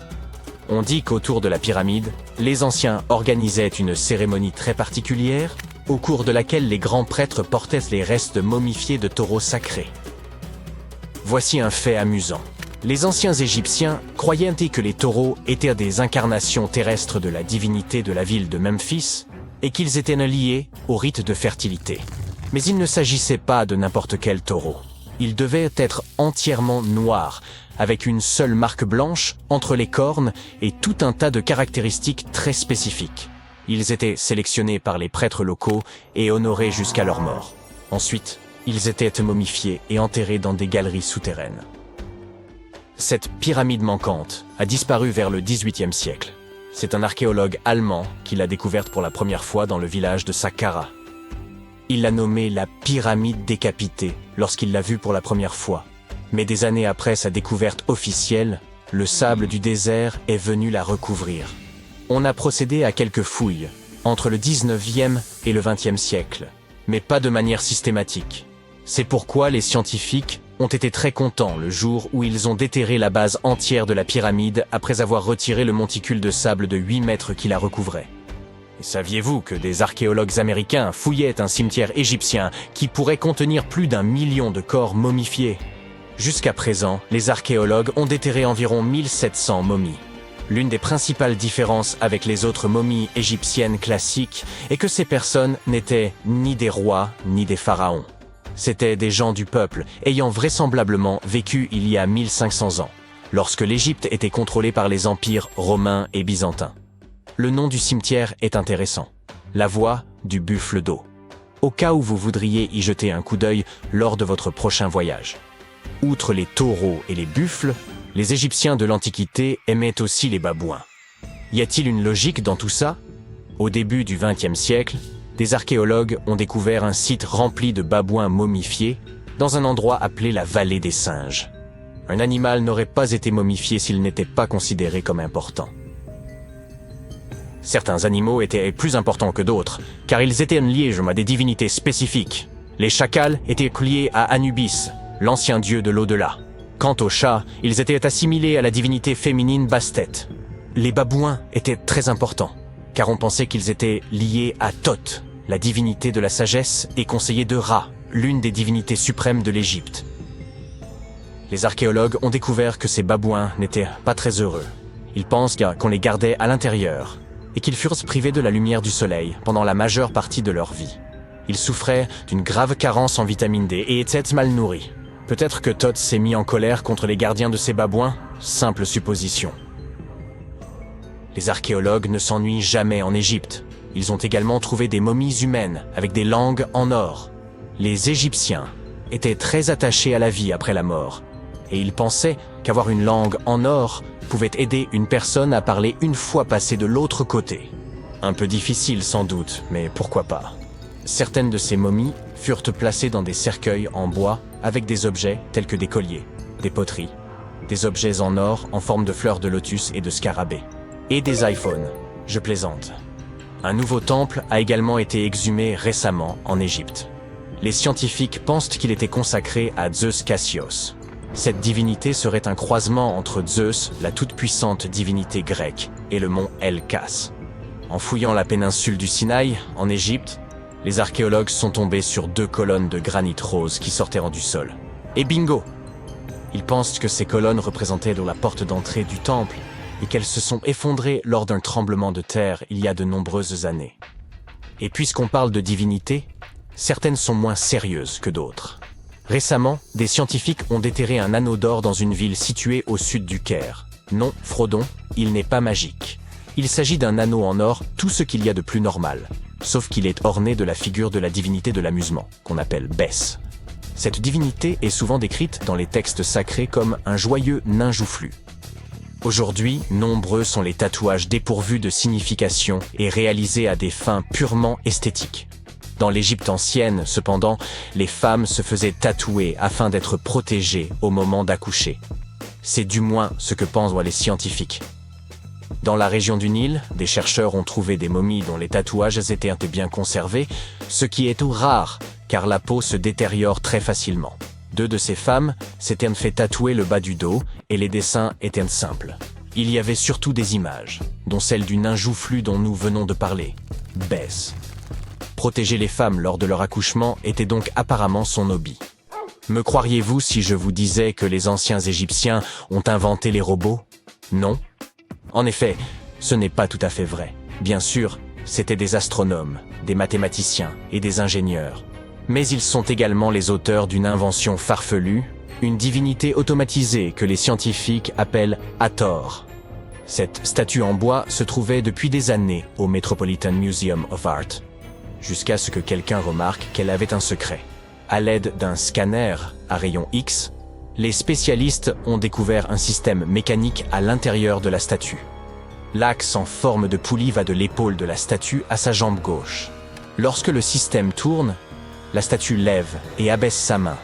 On dit qu'autour de la pyramide, les anciens organisaient une cérémonie très particulière, au cours de laquelle les grands prêtres portaient les restes momifiés de taureaux sacrés. Voici un fait amusant. Les anciens Égyptiens croyaient que les taureaux étaient des incarnations terrestres de la divinité de la ville de Memphis et qu'ils étaient liés au rite de fertilité. Mais il ne s'agissait pas de n'importe quel taureau. Ils devaient être entièrement noirs, avec une seule marque blanche entre les cornes et tout un tas de caractéristiques très spécifiques. Ils étaient sélectionnés par les prêtres locaux et honorés jusqu'à leur mort. Ensuite, ils étaient momifiés et enterrés dans des galeries souterraines. Cette pyramide manquante a disparu vers le XVIIIe siècle. C'est un archéologue allemand qui l'a découverte pour la première fois dans le village de Saqqara. Il l'a nommée la pyramide décapitée lorsqu'il l'a vue pour la première fois. Mais des années après sa découverte officielle, le sable du désert est venu la recouvrir. On a procédé à quelques fouilles, entre le 19e et le 20e siècle, mais pas de manière systématique. C'est pourquoi les scientifiques ont été très contents le jour où ils ont déterré la base entière de la pyramide après avoir retiré le monticule de sable de 8 mètres qui la recouvrait. Et saviez-vous que des archéologues américains fouillaient un cimetière égyptien qui pourrait contenir plus d'1 million de corps momifiés? Jusqu'à présent, les archéologues ont déterré environ 1700 momies. L'une des principales différences avec les autres momies égyptiennes classiques est que ces personnes n'étaient ni des rois ni des pharaons. C'étaient des gens du peuple ayant vraisemblablement vécu il y a 1500 ans, lorsque l'Égypte était contrôlée par les empires romains et byzantins. Le nom du cimetière est intéressant, la voie du buffle d'eau, au cas où vous voudriez y jeter un coup d'œil lors de votre prochain voyage. Outre les taureaux et les buffles, les Égyptiens de l'Antiquité aimaient aussi les babouins. Y a-t-il une logique dans tout ça? Au début du XXe siècle, des archéologues ont découvert un site rempli de babouins momifiés dans un endroit appelé la vallée des singes. Un animal n'aurait pas été momifié s'il n'était pas considéré comme important. Certains animaux étaient plus importants que d'autres, car ils étaient liés à des divinités spécifiques. Les chacals étaient liés à Anubis, l'ancien dieu de l'au-delà. Quant aux chats, ils étaient assimilés à la divinité féminine Bastet. Les babouins étaient très importants, car on pensait qu'ils étaient liés à Thoth, la divinité de la sagesse, et conseiller de Ra, l'une des divinités suprêmes de l'Égypte. Les archéologues ont découvert que ces babouins n'étaient pas très heureux. Ils pensent qu'on les gardait à l'intérieur, et qu'ils furent privés de la lumière du soleil pendant la majeure partie de leur vie. Ils souffraient d'une grave carence en vitamine D et étaient mal nourris. Peut-être que Thoth s'est mis en colère contre les gardiens de ces babouins, simple supposition. Les archéologues ne s'ennuient jamais en Égypte. Ils ont également trouvé des momies humaines avec des langues en or. Les Égyptiens étaient très attachés à la vie après la mort, et ils pensaient qu'avoir une langue en or pouvait aider une personne à parler une fois passée de l'autre côté. Un peu difficile sans doute, mais pourquoi pas. Certaines de ces momies furent placées dans des cercueils en bois avec des objets tels que des colliers, des poteries, des objets en or en forme de fleurs de lotus et de scarabées, et des iPhones. Je plaisante. Un nouveau temple a également été exhumé récemment en Égypte. Les scientifiques pensent qu'il était consacré à Zeus Cassios. Cette divinité serait un croisement entre Zeus, la toute-puissante divinité grecque, et le mont El-Kas. En fouillant la péninsule du Sinaï, en Égypte, Les archéologues sont tombés sur 2 colonnes de granit rose qui sortaient du sol. Et bingo! Ils pensent que ces colonnes représentaient la porte d'entrée du temple et qu'elles se sont effondrées lors d'un tremblement de terre il y a de nombreuses années. Et puisqu'on parle de divinité, certaines sont moins sérieuses que d'autres. Récemment, des scientifiques ont déterré un anneau d'or dans une ville située au sud du Caire. Non, Frodon, il n'est pas magique. Il s'agit d'un anneau en or, tout ce qu'il y a de plus normal, sauf qu'il est orné de la figure de la divinité de l'amusement, qu'on appelle Bess. Cette divinité est souvent décrite dans les textes sacrés comme un joyeux nain joufflu. Aujourd'hui, nombreux sont les tatouages dépourvus de signification et réalisés à des fins purement esthétiques. Dans l'Égypte ancienne, cependant, les femmes se faisaient tatouer afin d'être protégées au moment d'accoucher. C'est du moins ce que pensent les scientifiques. Dans la région du Nil, des chercheurs ont trouvé des momies dont les tatouages étaient bien conservés, ce qui est tout rare, car la peau se détériore très facilement. 2 de ces femmes s'étaient fait tatouer le bas du dos et les dessins étaient simples. Il y avait surtout des images, dont celle du nain joufflu dont nous venons de parler, Bess. Protéger les femmes lors de leur accouchement était donc apparemment son hobby. Me croiriez-vous si je vous disais que les anciens Égyptiens ont inventé les robots? Non. En effet, ce n'est pas tout à fait vrai. Bien sûr, c'étaient des astronomes, des mathématiciens et des ingénieurs. Mais ils sont également les auteurs d'une invention farfelue, une divinité automatisée que les scientifiques appellent Hathor. Cette statue en bois se trouvait depuis des années au Metropolitan Museum of Art, jusqu'à ce que quelqu'un remarque qu'elle avait un secret. À l'aide d'un scanner à rayon X, les spécialistes ont découvert un système mécanique à l'intérieur de la statue. L'axe en forme de poulie va de l'épaule de la statue à sa jambe gauche. Lorsque le système tourne, la statue lève et abaisse sa main,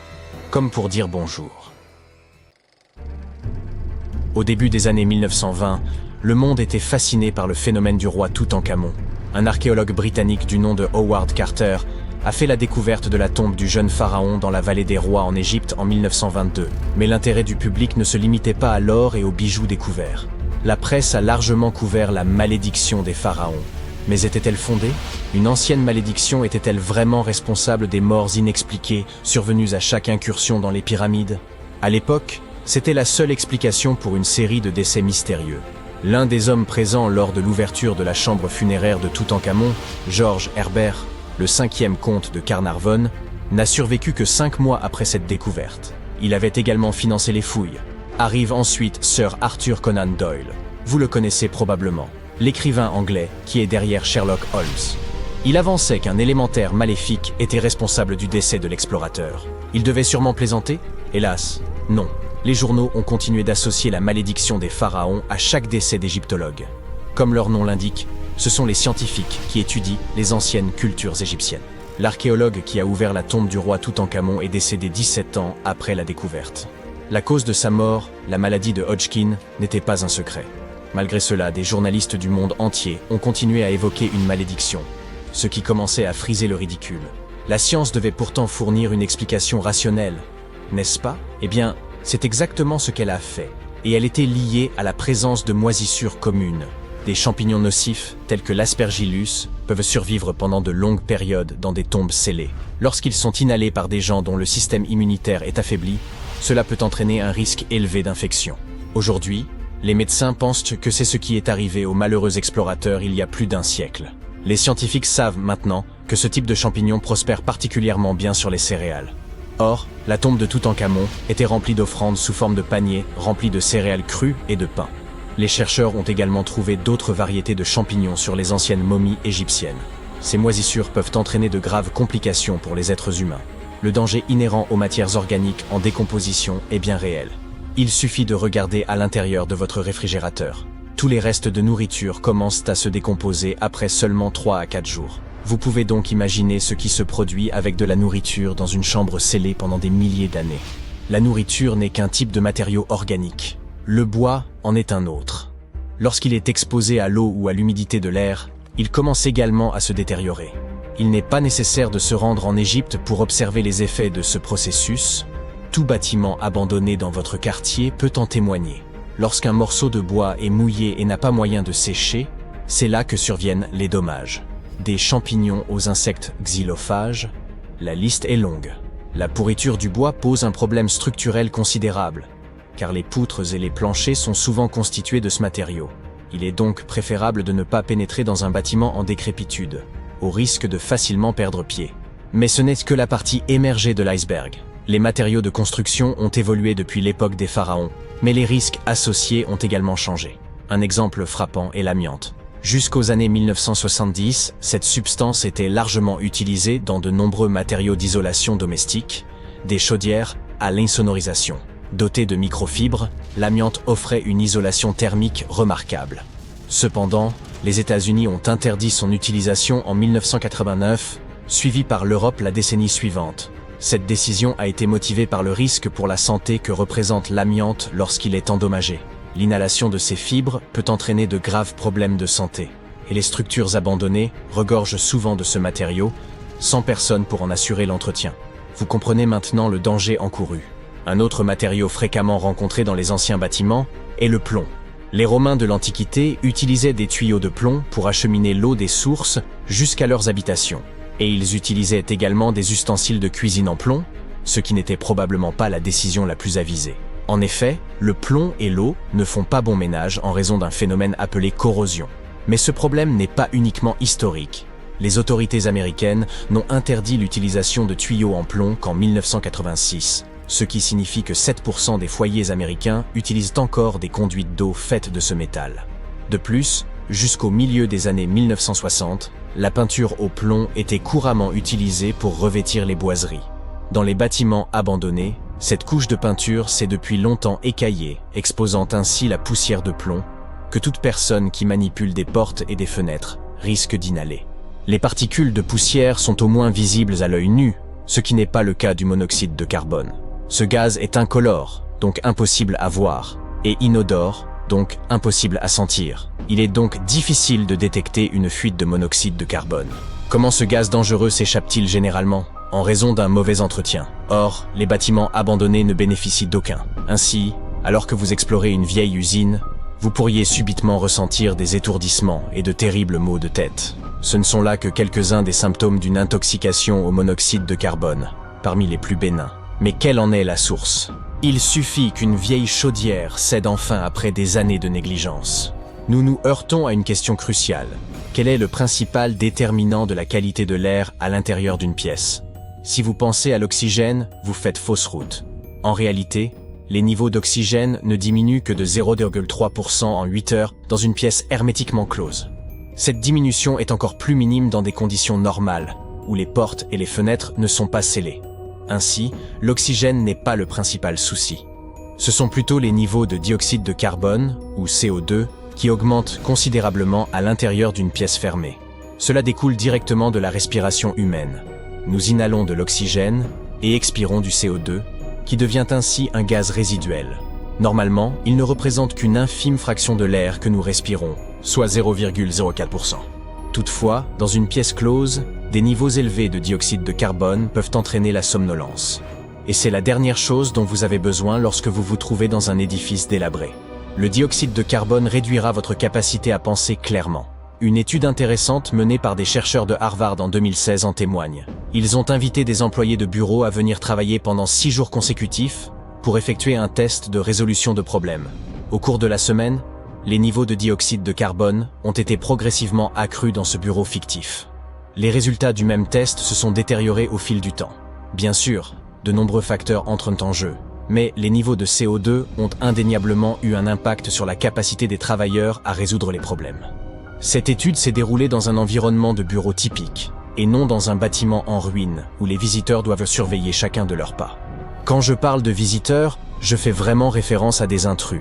comme pour dire bonjour. Au début des années 1920, le monde était fasciné par le phénomène du roi Toutankhamon. Un archéologue britannique du nom de Howard Carter a fait la découverte de la tombe du jeune pharaon dans la vallée des rois en Égypte en 1922. Mais l'intérêt du public ne se limitait pas à l'or et aux bijoux découverts. La presse a largement couvert la malédiction des pharaons. Mais était-elle fondée? Une ancienne malédiction était-elle vraiment responsable des morts inexpliquées survenues à chaque incursion dans les pyramides? À l'époque, c'était la seule explication pour une série de décès mystérieux. L'un des hommes présents lors de l'ouverture de la chambre funéraire de Toutankhamon, George Herbert, le 5e comte de Carnarvon, n'a survécu que 5 mois après cette découverte. Il avait également financé les fouilles. Arrive ensuite Sir Arthur Conan Doyle. Vous le connaissez probablement, l'écrivain anglais qui est derrière Sherlock Holmes. Il avançait qu'un élémentaire maléfique était responsable du décès de l'explorateur. Il devait sûrement plaisanter? Hélas, non. Les journaux ont continué d'associer la malédiction des pharaons à chaque décès d'égyptologues. Comme leur nom l'indique, ce sont les scientifiques qui étudient les anciennes cultures égyptiennes. L'archéologue qui a ouvert la tombe du roi Toutankhamon est décédé 17 ans après la découverte. La cause de sa mort, la maladie de Hodgkin, n'était pas un secret. Malgré cela, des journalistes du monde entier ont continué à évoquer une malédiction, ce qui commençait à friser le ridicule. La science devait pourtant fournir une explication rationnelle, n'est-ce pas? Eh bien, c'est exactement ce qu'elle a fait, et elle était liée à la présence de moisissures communes. Des champignons nocifs, tels que l'aspergillus, peuvent survivre pendant de longues périodes dans des tombes scellées. Lorsqu'ils sont inhalés par des gens dont le système immunitaire est affaibli, cela peut entraîner un risque élevé d'infection. Aujourd'hui, les médecins pensent que c'est ce qui est arrivé aux malheureux explorateurs il y a plus d'un siècle. Les scientifiques savent maintenant que ce type de champignon prospère particulièrement bien sur les céréales. Or, la tombe de Toutankhamon était remplie d'offrandes sous forme de paniers remplis de céréales crues et de pain. Les chercheurs ont également trouvé d'autres variétés de champignons sur les anciennes momies égyptiennes. Ces moisissures peuvent entraîner de graves complications pour les êtres humains. Le danger inhérent aux matières organiques en décomposition est bien réel. Il suffit de regarder à l'intérieur de votre réfrigérateur. Tous les restes de nourriture commencent à se décomposer après seulement 3 à 4 jours. Vous pouvez donc imaginer ce qui se produit avec de la nourriture dans une chambre scellée pendant des milliers d'années. La nourriture n'est qu'un type de matériau organique. Le bois en est un autre. Lorsqu'il est exposé à l'eau ou à l'humidité de l'air, il commence également à se détériorer. Il n'est pas nécessaire de se rendre en Égypte pour observer les effets de ce processus. Tout bâtiment abandonné dans votre quartier peut en témoigner. Lorsqu'un morceau de bois est mouillé et n'a pas moyen de sécher, c'est là que surviennent les dommages. des champignons aux insectes xylophages, la liste est longue. La pourriture du bois pose un problème structurel considérable, car les poutres et les planchers sont souvent constitués de ce matériau. Il est donc préférable de ne pas pénétrer dans un bâtiment en décrépitude, au risque de facilement perdre pied. Mais ce n'est que la partie émergée de l'iceberg. Les matériaux de construction ont évolué depuis l'époque des pharaons, mais les risques associés ont également changé. Un exemple frappant est l'amiante. Jusqu'aux années 1970, cette substance était largement utilisée dans de nombreux matériaux d'isolation domestique, des chaudières à l'insonorisation. Dotée de microfibres, l'amiante offrait une isolation thermique remarquable. Cependant, les États-Unis ont interdit son utilisation en 1989, suivi par l'Europe la décennie suivante. Cette décision a été motivée par le risque pour la santé que représente l'amiante lorsqu'il est endommagé. L'inhalation de ces fibres peut entraîner de graves problèmes de santé, et les structures abandonnées regorgent souvent de ce matériau, sans personne pour en assurer l'entretien. Vous comprenez maintenant le danger encouru. Un autre matériau fréquemment rencontré dans les anciens bâtiments est le plomb. Les Romains de l'Antiquité utilisaient des tuyaux de plomb pour acheminer l'eau des sources jusqu'à leurs habitations. Et ils utilisaient également des ustensiles de cuisine en plomb, ce qui n'était probablement pas la décision la plus avisée. En effet, le plomb et l'eau ne font pas bon ménage en raison d'un phénomène appelé corrosion. Mais ce problème n'est pas uniquement historique. Les autorités américaines n'ont interdit l'utilisation de tuyaux en plomb qu'en 1986. Ce qui signifie que 7% des foyers américains utilisent encore des conduites d'eau faites de ce métal. De plus, jusqu'au milieu des années 1960, la peinture au plomb était couramment utilisée pour revêtir les boiseries. Dans les bâtiments abandonnés, cette couche de peinture s'est depuis longtemps écaillée, exposant ainsi la poussière de plomb, que toute personne qui manipule des portes et des fenêtres risque d'inhaler. Les particules de poussière sont au moins visibles à l'œil nu, ce qui n'est pas le cas du monoxyde de carbone. Ce gaz est incolore, donc impossible à voir, et inodore, donc impossible à sentir. Il est donc difficile de détecter une fuite de monoxyde de carbone. Comment ce gaz dangereux s'échappe-t-il généralement? En raison d'un mauvais entretien. Or, les bâtiments abandonnés ne bénéficient d'aucun. Ainsi, alors que vous explorez une vieille usine, vous pourriez subitement ressentir des étourdissements et de terribles maux de tête. Ce ne sont là que quelques-uns des symptômes d'une intoxication au monoxyde de carbone, parmi les plus bénins. Mais quelle en est la source? Il suffit qu'une vieille chaudière cède enfin après des années de négligence. Nous nous heurtons à une question cruciale. Quel est le principal déterminant de la qualité de l'air à l'intérieur d'une pièce? Si vous pensez à l'oxygène, vous faites fausse route. En réalité, les niveaux d'oxygène ne diminuent que de 0,3% en 8 heures dans une pièce hermétiquement close. Cette diminution est encore plus minime dans des conditions normales, où les portes et les fenêtres ne sont pas scellées. Ainsi, l'oxygène n'est pas le principal souci. Ce sont plutôt les niveaux de dioxyde de carbone, ou CO2, qui augmentent considérablement à l'intérieur d'une pièce fermée. Cela découle directement de la respiration humaine. Nous inhalons de l'oxygène et expirons du CO2, qui devient ainsi un gaz résiduel. Normalement, il ne représente qu'une infime fraction de l'air que nous respirons, soit 0,04%. Toutefois, dans une pièce close, des niveaux élevés de dioxyde de carbone peuvent entraîner la somnolence. Et c'est la dernière chose dont vous avez besoin lorsque vous vous trouvez dans un édifice délabré. Le dioxyde de carbone réduira votre capacité à penser clairement. Une étude intéressante menée par des chercheurs de Harvard en 2016 en témoigne. Ils ont invité des employés de bureau à venir travailler pendant 6 jours consécutifs pour effectuer un test de résolution de problèmes. Au cours de la semaine, les niveaux de dioxyde de carbone ont été progressivement accrus dans ce bureau fictif. Les résultats du même test se sont détériorés au fil du temps. Bien sûr, de nombreux facteurs entrent en jeu, mais les niveaux de CO2 ont indéniablement eu un impact sur la capacité des travailleurs à résoudre les problèmes. Cette étude s'est déroulée dans un environnement de bureau typique, et non dans un bâtiment en ruine où les visiteurs doivent surveiller chacun de leurs pas. Quand je parle de visiteurs, je fais vraiment référence à des intrus.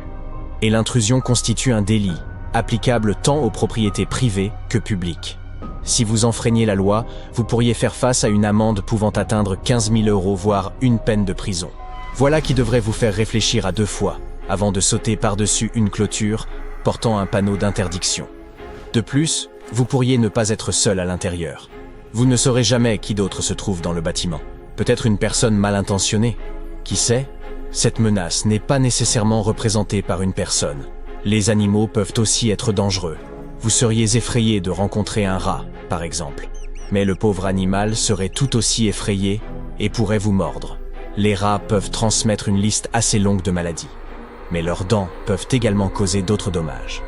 Et l'intrusion constitue un délit, applicable tant aux propriétés privées que publiques. Si vous enfreignez la loi, vous pourriez faire face à une amende pouvant atteindre 15 000 €, voire une peine de prison. Voilà qui devrait vous faire réfléchir à 2 fois, avant de sauter par-dessus une clôture portant un panneau d'interdiction. De plus, vous pourriez ne pas être seul à l'intérieur. Vous ne saurez jamais qui d'autre se trouve dans le bâtiment. Peut-être une personne mal intentionnée. Qui sait? Cette menace n'est pas nécessairement représentée par une personne. Les animaux peuvent aussi être dangereux. Vous seriez effrayé de rencontrer un rat, par exemple. Mais le pauvre animal serait tout aussi effrayé et pourrait vous mordre. Les rats peuvent transmettre une liste assez longue de maladies. Mais leurs dents peuvent également causer d'autres dommages.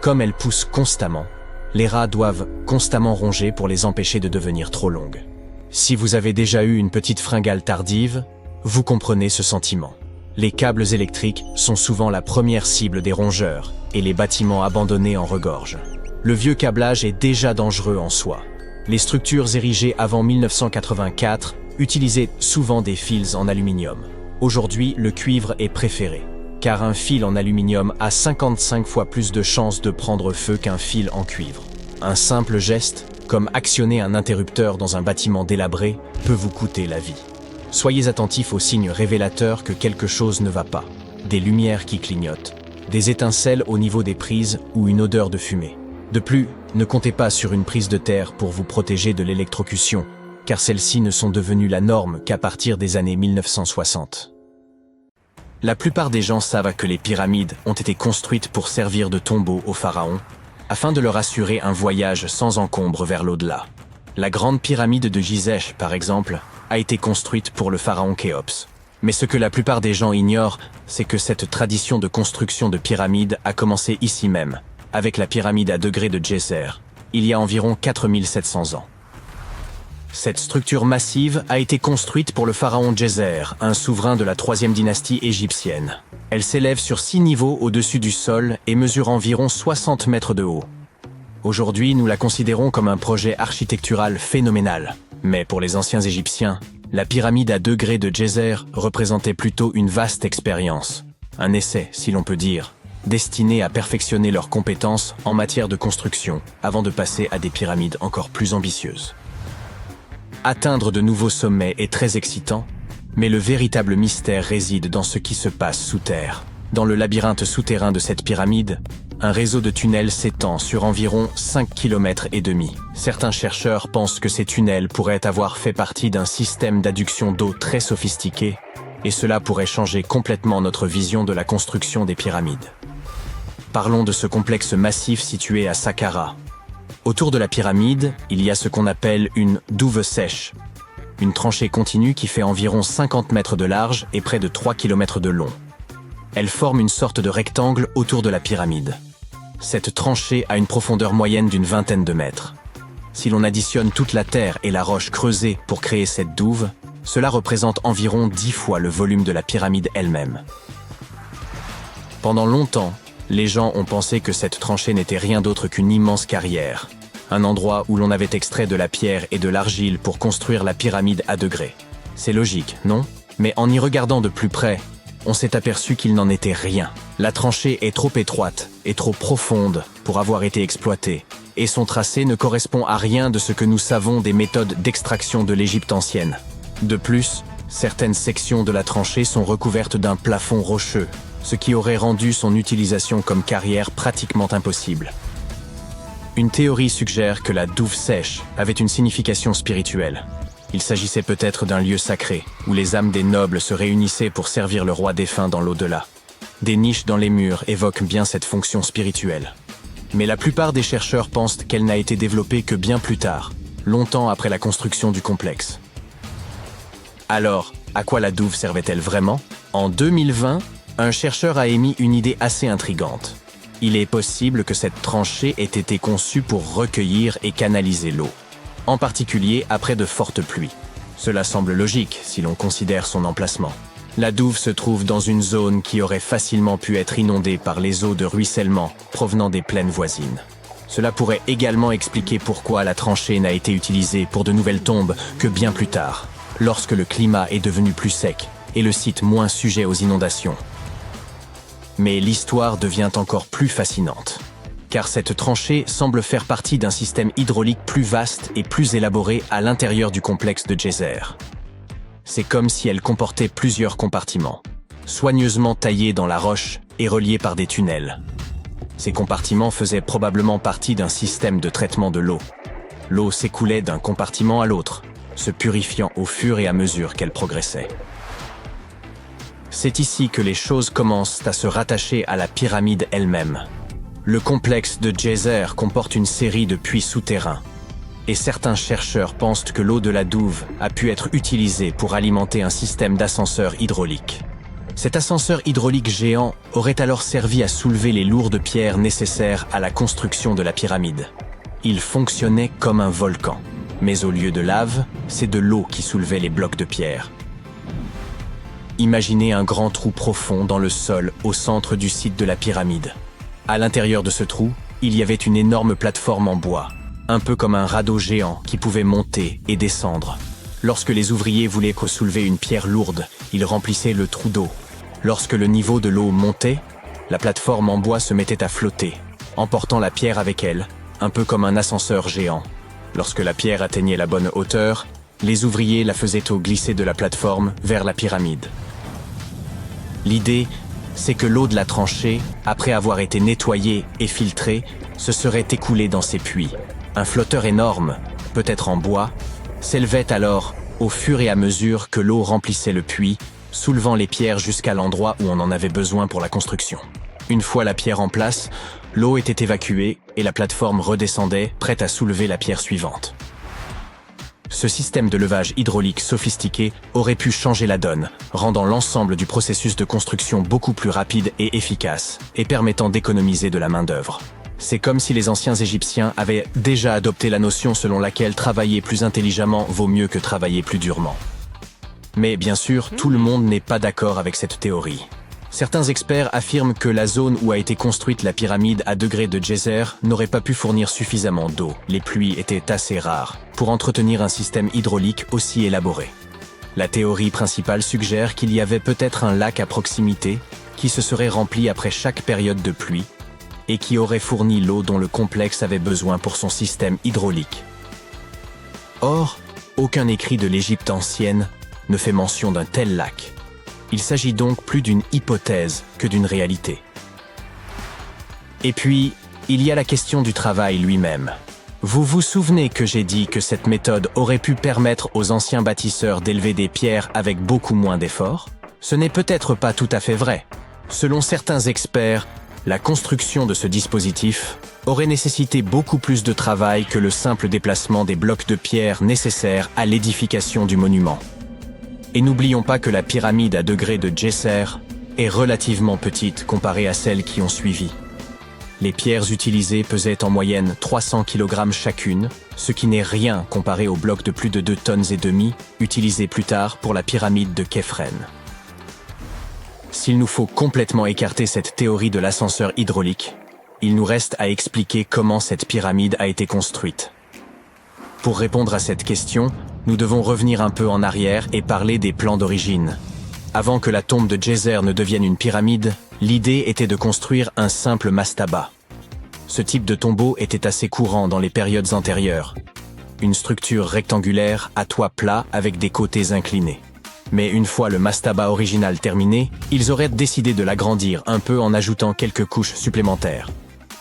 Comme elles poussent constamment, les rats doivent constamment ronger pour les empêcher de devenir trop longues. Si vous avez déjà eu une petite fringale tardive, vous comprenez ce sentiment. Les câbles électriques sont souvent la première cible des rongeurs et les bâtiments abandonnés en regorgent. Le vieux câblage est déjà dangereux en soi. Les structures érigées avant 1984 utilisaient souvent des fils en aluminium. Aujourd'hui, le cuivre est préféré, car un fil en aluminium a 55 fois plus de chances de prendre feu qu'un fil en cuivre. Un simple geste, comme actionner un interrupteur dans un bâtiment délabré, peut vous coûter la vie. Soyez attentifs aux signes révélateurs que quelque chose ne va pas. Des lumières qui clignotent, des étincelles au niveau des prises ou une odeur de fumée. De plus, ne comptez pas sur une prise de terre pour vous protéger de l'électrocution, car celles-ci ne sont devenues la norme qu'à partir des années 1960. La plupart des gens savent que les pyramides ont été construites pour servir de tombeau aux pharaons, afin de leur assurer un voyage sans encombre vers l'au-delà. La grande pyramide de Gizeh, par exemple, a été construite pour le pharaon Khéops. Mais ce que la plupart des gens ignorent, c'est que cette tradition de construction de pyramides a commencé ici même, avec la pyramide à degrés de Djéser, il y a environ 4700 ans. Cette structure massive a été construite pour le pharaon Djéser, un souverain de la 3e dynastie égyptienne. Elle s'élève sur 6 niveaux au-dessus du sol et mesure environ 60 mètres de haut. Aujourd'hui, nous la considérons comme un projet architectural phénoménal. Mais pour les anciens Égyptiens, la pyramide à degrés de Djéser représentait plutôt une vaste expérience. Un essai, si l'on peut dire, destiné à perfectionner leurs compétences en matière de construction, avant de passer à des pyramides encore plus ambitieuses. Atteindre de nouveaux sommets est très excitant, mais le véritable mystère réside dans ce qui se passe sous terre. Dans le labyrinthe souterrain de cette pyramide, un réseau de tunnels s'étend sur environ 5,5 km. Certains chercheurs pensent que ces tunnels pourraient avoir fait partie d'un système d'adduction d'eau très sophistiqué, et cela pourrait changer complètement notre vision de la construction des pyramides. Parlons de ce complexe massif situé à Saqqara. Autour de la pyramide, il y a ce qu'on appelle une douve sèche, une tranchée continue qui fait environ 50 mètres de large et près de 3 km de long. Elle forme une sorte de rectangle autour de la pyramide. Cette tranchée a une profondeur moyenne d'une vingtaine de mètres. Si l'on additionne toute la terre et la roche creusée pour créer cette douve, cela représente environ 10 fois le volume de la pyramide elle-même. Pendant longtemps, les gens ont pensé que cette tranchée n'était rien d'autre qu'une immense carrière, un endroit où l'on avait extrait de la pierre et de l'argile pour construire la pyramide à degrés. C'est logique, non? Mais en y regardant de plus près, on s'est aperçu qu'il n'en était rien. La tranchée est trop étroite et trop profonde pour avoir été exploitée, et son tracé ne correspond à rien de ce que nous savons des méthodes d'extraction de l'Égypte ancienne. De plus, certaines sections de la tranchée sont recouvertes d'un plafond rocheux, ce qui aurait rendu son utilisation comme carrière pratiquement impossible. Une théorie suggère que la douve sèche avait une signification spirituelle. Il s'agissait peut-être d'un lieu sacré, où les âmes des nobles se réunissaient pour servir le roi défunt dans l'au-delà. Des niches dans les murs évoquent bien cette fonction spirituelle. Mais la plupart des chercheurs pensent qu'elle n'a été développée que bien plus tard, longtemps après la construction du complexe. Alors, à quoi la douve servait-elle vraiment? En 2020, un chercheur a émis une idée assez intrigante. Il est possible que cette tranchée ait été conçue pour recueillir et canaliser l'eau, en particulier après de fortes pluies. Cela semble logique si l'on considère son emplacement. La douve se trouve dans une zone qui aurait facilement pu être inondée par les eaux de ruissellement provenant des plaines voisines. Cela pourrait également expliquer pourquoi la tranchée n'a été utilisée pour de nouvelles tombes que bien plus tard, lorsque le climat est devenu plus sec et le site moins sujet aux inondations. Mais l'histoire devient encore plus fascinante, car cette tranchée semble faire partie d'un système hydraulique plus vaste et plus élaboré à l'intérieur du complexe de Djéser. C'est comme si elle comportait plusieurs compartiments, soigneusement taillés dans la roche et reliés par des tunnels. Ces compartiments faisaient probablement partie d'un système de traitement de l'eau. L'eau s'écoulait d'un compartiment à l'autre, se purifiant au fur et à mesure qu'elle progressait. C'est ici que les choses commencent à se rattacher à la pyramide elle-même. Le complexe de Djéser comporte une série de puits souterrains. Et certains chercheurs pensent que l'eau de la douve a pu être utilisée pour alimenter un système d'ascenseur hydraulique. Cet ascenseur hydraulique géant aurait alors servi à soulever les lourdes pierres nécessaires à la construction de la pyramide. Il fonctionnait comme un volcan. Mais au lieu de lave, c'est de l'eau qui soulevait les blocs de pierre. Imaginez un grand trou profond dans le sol au centre du site de la pyramide. À l'intérieur de ce trou, il y avait une énorme plateforme en bois, un peu comme un radeau géant qui pouvait monter et descendre. Lorsque les ouvriers voulaient soulever une pierre lourde, ils remplissaient le trou d'eau. Lorsque le niveau de l'eau montait, la plateforme en bois se mettait à flotter, emportant la pierre avec elle, un peu comme un ascenseur géant. Lorsque la pierre atteignait la bonne hauteur, les ouvriers la faisaient glisser de la plateforme vers la pyramide. L'idée, c'est que l'eau de la tranchée, après avoir été nettoyée et filtrée, se serait écoulée dans ces puits. Un flotteur énorme, peut-être en bois, s'élevait alors au fur et à mesure que l'eau remplissait le puits, soulevant les pierres jusqu'à l'endroit où on en avait besoin pour la construction. Une fois la pierre en place, l'eau était évacuée et la plateforme redescendait, prête à soulever la pierre suivante. Ce système de levage hydraulique sophistiqué aurait pu changer la donne, rendant l'ensemble du processus de construction beaucoup plus rapide et efficace, et permettant d'économiser de la main-d'œuvre. C'est comme si les anciens Égyptiens avaient déjà adopté la notion selon laquelle travailler plus intelligemment vaut mieux que travailler plus durement. Mais bien sûr, tout le monde n'est pas d'accord avec cette théorie. Certains experts affirment que la zone où a été construite la pyramide à degrés de Djéser n'aurait pas pu fournir suffisamment d'eau. Les pluies étaient assez rares pour entretenir un système hydraulique aussi élaboré. La théorie principale suggère qu'il y avait peut-être un lac à proximité qui se serait rempli après chaque période de pluie et qui aurait fourni l'eau dont le complexe avait besoin pour son système hydraulique. Or, aucun écrit de l'Égypte ancienne ne fait mention d'un tel lac. Il s'agit donc plus d'une hypothèse que d'une réalité. Et puis, il y a la question du travail lui-même. Vous vous souvenez que j'ai dit que cette méthode aurait pu permettre aux anciens bâtisseurs d'élever des pierres avec beaucoup moins d'efforts? Ce n'est peut-être pas tout à fait vrai. Selon certains experts, la construction de ce dispositif aurait nécessité beaucoup plus de travail que le simple déplacement des blocs de pierre nécessaires à l'édification du monument. Et n'oublions pas que la pyramide à degrés de Djéser est relativement petite comparée à celles qui ont suivi. Les pierres utilisées pesaient en moyenne 300 kg chacune, ce qui n'est rien comparé aux blocs de plus de 2,5 tonnes utilisés plus tard pour la pyramide de Khéphren. S'il nous faut complètement écarter cette théorie de l'ascenseur hydraulique, il nous reste à expliquer comment cette pyramide a été construite. Pour répondre à cette question, nous devons revenir un peu en arrière et parler des plans d'origine. Avant que la tombe de Djéser ne devienne une pyramide, l'idée était de construire un simple mastaba. Ce type de tombeau était assez courant dans les périodes antérieures. Une structure rectangulaire à toit plat avec des côtés inclinés. Mais une fois le mastaba original terminé, ils auraient décidé de l'agrandir un peu en ajoutant quelques couches supplémentaires.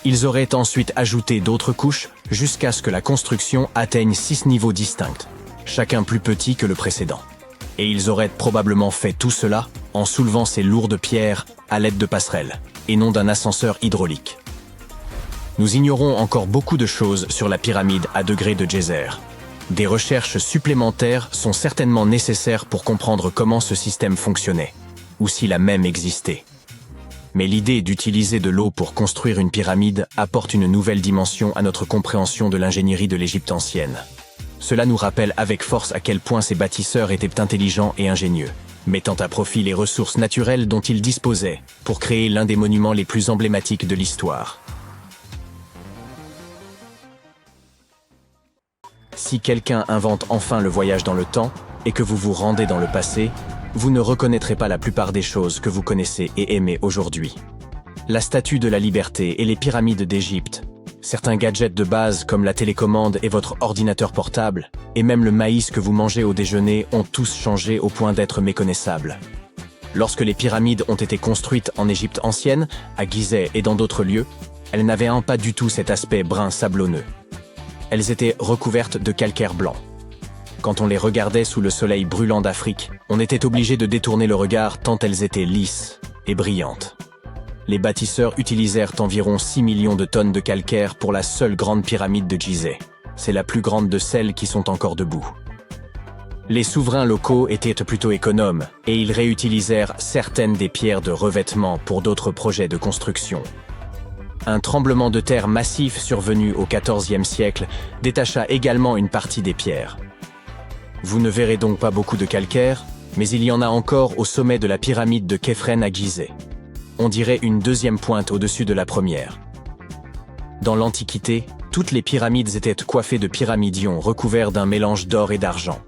Ils auraient ensuite ajouté d'autres couches jusqu'à ce que la construction atteigne 6 niveaux distincts, chacun plus petit que le précédent. Et ils auraient probablement fait tout cela en soulevant ces lourdes pierres à l'aide de passerelles, et non d'un ascenseur hydraulique. Nous ignorons encore beaucoup de choses sur la pyramide à degrés de Djéser. Des recherches supplémentaires sont certainement nécessaires pour comprendre comment ce système fonctionnait, ou s'il a même existé. Mais l'idée d'utiliser de l'eau pour construire une pyramide apporte une nouvelle dimension à notre compréhension de l'ingénierie de l'Égypte ancienne. Cela nous rappelle avec force à quel point ces bâtisseurs étaient intelligents et ingénieux, mettant à profit les ressources naturelles dont ils disposaient pour créer l'un des monuments les plus emblématiques de l'histoire. Si quelqu'un invente enfin le voyage dans le temps et que vous vous rendez dans le passé, vous ne reconnaîtrez pas la plupart des choses que vous connaissez et aimez aujourd'hui. La Statue de la Liberté et les pyramides d'Égypte, certains gadgets de base comme la télécommande et votre ordinateur portable, et même le maïs que vous mangez au déjeuner ont tous changé au point d'être méconnaissables. Lorsque les pyramides ont été construites en Égypte ancienne, à Gizeh et dans d'autres lieux, elles n'avaient pas du tout cet aspect brun sablonneux. Elles étaient recouvertes de calcaire blanc. Quand on les regardait sous le soleil brûlant d'Afrique, on était obligé de détourner le regard tant elles étaient lisses et brillantes. les bâtisseurs utilisèrent environ 6 millions de tonnes de calcaire pour la seule grande pyramide de Gizeh. C'est la plus grande de celles qui sont encore debout. Les souverains locaux étaient plutôt économes et ils réutilisèrent certaines des pierres de revêtement pour d'autres projets de construction. Un tremblement de terre massif survenu au XIVe siècle détacha également une partie des pierres. Vous ne verrez donc pas beaucoup de calcaire, mais il y en a encore au sommet de la pyramide de Khéphren à Gizeh. On dirait une deuxième pointe au-dessus de la première. Dans l'Antiquité, toutes les pyramides étaient coiffées de pyramidions recouverts d'un mélange d'or et d'argent.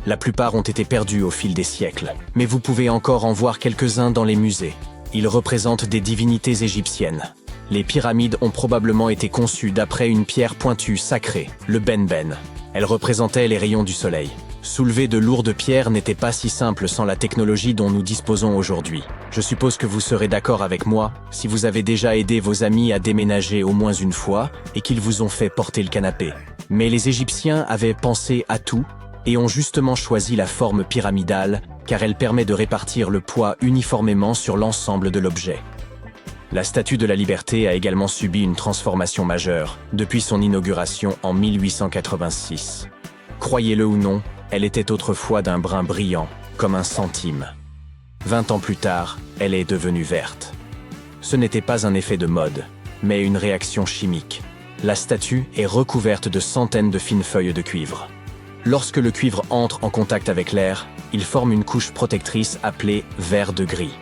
La plupart ont été perdus au fil des siècles, mais vous pouvez encore en voir quelques-uns dans les musées. Ils représentent des divinités égyptiennes. Les pyramides ont probablement été conçues d'après une pierre pointue sacrée, le benben. Elle représentait les rayons du soleil. Soulever de lourdes pierres n'était pas si simple sans la technologie dont nous disposons aujourd'hui. Je suppose que vous serez d'accord avec moi si vous avez déjà aidé vos amis à déménager au moins une fois et qu'ils vous ont fait porter le canapé. Mais les Égyptiens avaient pensé à tout et ont justement choisi la forme pyramidale car elle permet de répartir le poids uniformément sur l'ensemble de l'objet. La Statue de la Liberté a également subi une transformation majeure depuis son inauguration en 1886. Croyez-le ou non, elle était autrefois d'un brun brillant, comme un centime. 20 ans plus tard, elle est devenue verte. Ce n'était pas un effet de mode, mais une réaction chimique. La statue est recouverte de centaines de fines feuilles de cuivre. Lorsque le cuivre entre en contact avec l'air, il forme une couche protectrice appelée verre de gris.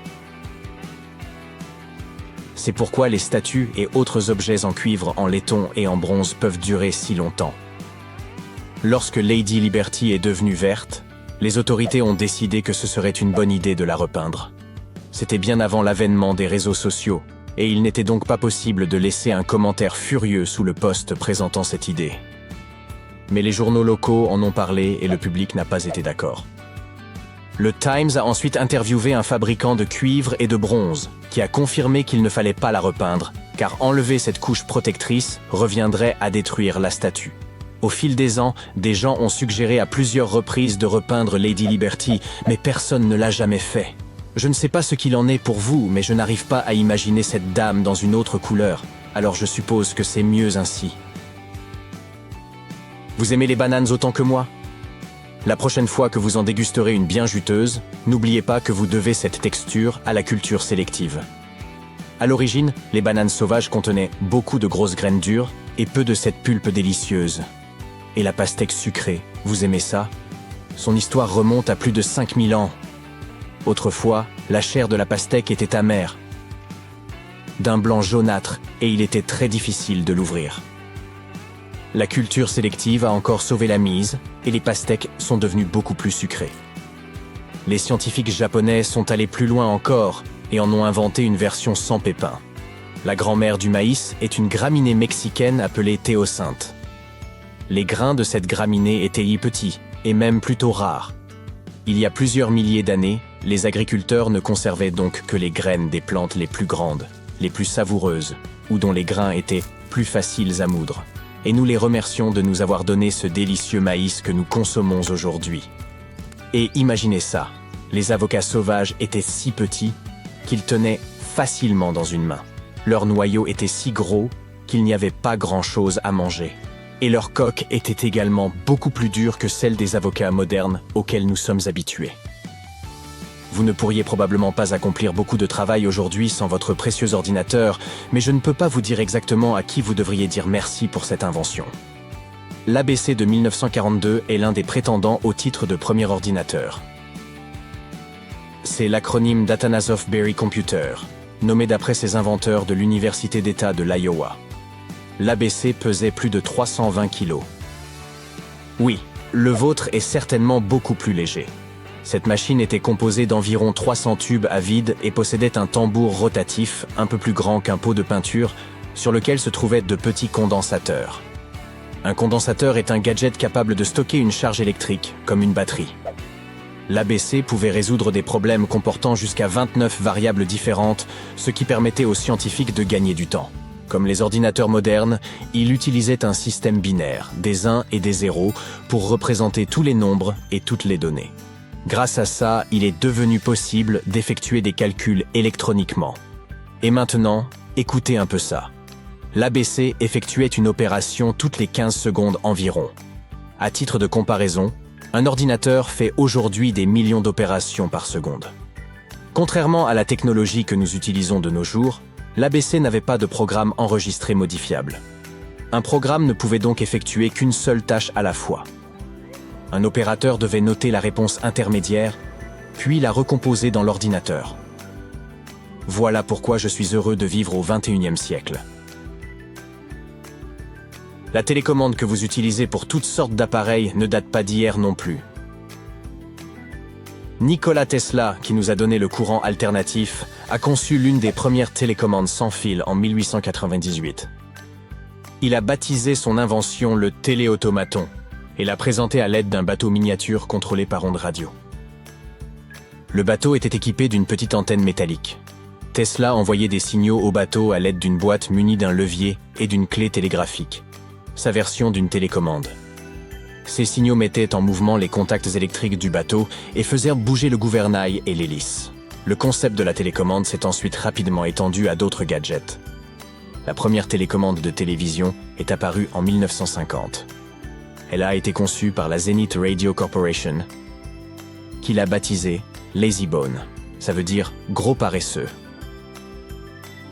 C'est pourquoi les statues et autres objets en cuivre, en laiton et en bronze peuvent durer si longtemps. Lorsque Lady Liberty est devenue verte, les autorités ont décidé que ce serait une bonne idée de la repeindre. C'était bien avant l'avènement des réseaux sociaux, et il n'était donc pas possible de laisser un commentaire furieux sous le post présentant cette idée. Mais les journaux locaux en ont parlé et le public n'a pas été d'accord. Le Times a ensuite interviewé un fabricant de cuivre et de bronze, qui a confirmé qu'il ne fallait pas la repeindre, car enlever cette couche protectrice reviendrait à détruire la statue. Au fil des ans, des gens ont suggéré à plusieurs reprises de repeindre Lady Liberty, mais personne ne l'a jamais fait. Je ne sais pas ce qu'il en est pour vous, mais je n'arrive pas à imaginer cette dame dans une autre couleur, alors je suppose que c'est mieux ainsi. Vous aimez les bananes autant que moi ? La prochaine fois que vous en dégusterez une bien juteuse, n'oubliez pas que vous devez cette texture à la culture sélective. À l'origine, les bananes sauvages contenaient beaucoup de grosses graines dures et peu de cette pulpe délicieuse. Et la pastèque sucrée, vous aimez ça ? Son histoire remonte à plus de 5000 ans. Autrefois, la chair de la pastèque était amère, d'un blanc jaunâtre, et il était très difficile de l'ouvrir. La culture sélective a encore sauvé la mise, et les pastèques sont devenues beaucoup plus sucrées. Les scientifiques japonais sont allés plus loin encore, et en ont inventé une version sans pépins. La grand-mère du maïs est une graminée mexicaine appelée théocinthe. Les grains de cette graminée étaient petits, et même plutôt rares. Il y a plusieurs milliers d'années, les agriculteurs ne conservaient donc que les graines des plantes les plus grandes, les plus savoureuses, ou dont les grains étaient plus faciles à moudre. Et nous les remercions de nous avoir donné ce délicieux maïs que nous consommons aujourd'hui. Et imaginez ça, les avocats sauvages étaient si petits qu'ils tenaient facilement dans une main. Leur noyau était si gros qu'il n'y avait pas grand-chose à manger. Et leur coque était également beaucoup plus dure que celle des avocats modernes auxquels nous sommes habitués. Vous ne pourriez probablement pas accomplir beaucoup de travail aujourd'hui sans votre précieux ordinateur, mais je ne peux pas vous dire exactement à qui vous devriez dire merci pour cette invention. L'ABC de 1942 est l'un des prétendants au titre de premier ordinateur. C'est l'acronyme d'Atanasoff Berry Computer, nommé d'après ses inventeurs de l'Université d'État de l'Iowa. L'ABC pesait plus de 320 kg. Oui, le vôtre est certainement beaucoup plus léger. Cette machine était composée d'environ 300 tubes à vide et possédait un tambour rotatif, un peu plus grand qu'un pot de peinture, sur lequel se trouvaient de petits condensateurs. Un condensateur est un gadget capable de stocker une charge électrique, comme une batterie. L'ABC pouvait résoudre des problèmes comportant jusqu'à 29 variables différentes, ce qui permettait aux scientifiques de gagner du temps. Comme les ordinateurs modernes, il utilisait un système binaire, des 1 et des 0, pour représenter tous les nombres et toutes les données. Grâce à ça, il est devenu possible d'effectuer des calculs électroniquement. Et maintenant, écoutez un peu ça. L'ABC effectuait une opération toutes les 15 secondes environ. À titre de comparaison, un ordinateur fait aujourd'hui des millions d'opérations par seconde. Contrairement à la technologie que nous utilisons de nos jours, l'ABC n'avait pas de programme enregistré modifiable. Un programme ne pouvait donc effectuer qu'une seule tâche à la fois. Un opérateur devait noter la réponse intermédiaire, puis la recomposer dans l'ordinateur. Voilà pourquoi je suis heureux de vivre au XXIe siècle. La télécommande que vous utilisez pour toutes sortes d'appareils ne date pas d'hier non plus. Nikola Tesla, qui nous a donné le courant alternatif, a conçu l'une des premières télécommandes sans fil en 1898. Il a baptisé son invention le téléautomaton et l'a présenté à l'aide d'un bateau miniature contrôlé par ondes radio. Le bateau était équipé d'une petite antenne métallique. Tesla envoyait des signaux au bateau à l'aide d'une boîte munie d'un levier et d'une clé télégraphique, sa version d'une télécommande. Ces signaux mettaient en mouvement les contacts électriques du bateau et faisaient bouger le gouvernail et l'hélice. Le concept de la télécommande s'est ensuite rapidement étendu à d'autres gadgets. La première télécommande de télévision est apparue en 1950. Elle a été conçue par la Zenith Radio Corporation, qui l'a baptisée Lazy Bone. Ça veut dire gros paresseux.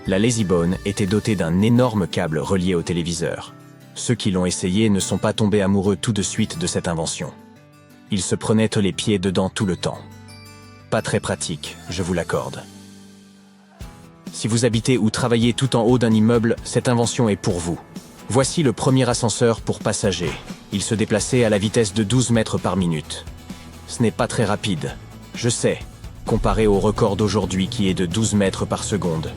La Lazy Bone était dotée d'un énorme câble relié au téléviseur. Ceux qui l'ont essayé ne sont pas tombés amoureux tout de suite de cette invention. Ils se prenaient les pieds dedans tout le temps. Pas très pratique, je vous l'accorde. Si vous habitez ou travaillez tout en haut d'un immeuble, cette invention est pour vous. Voici le premier ascenseur pour passagers. Il se déplaçait à la vitesse de 12 mètres par minute. Ce n'est pas très rapide, je sais, comparé au record d'aujourd'hui qui est de 12 mètres par seconde.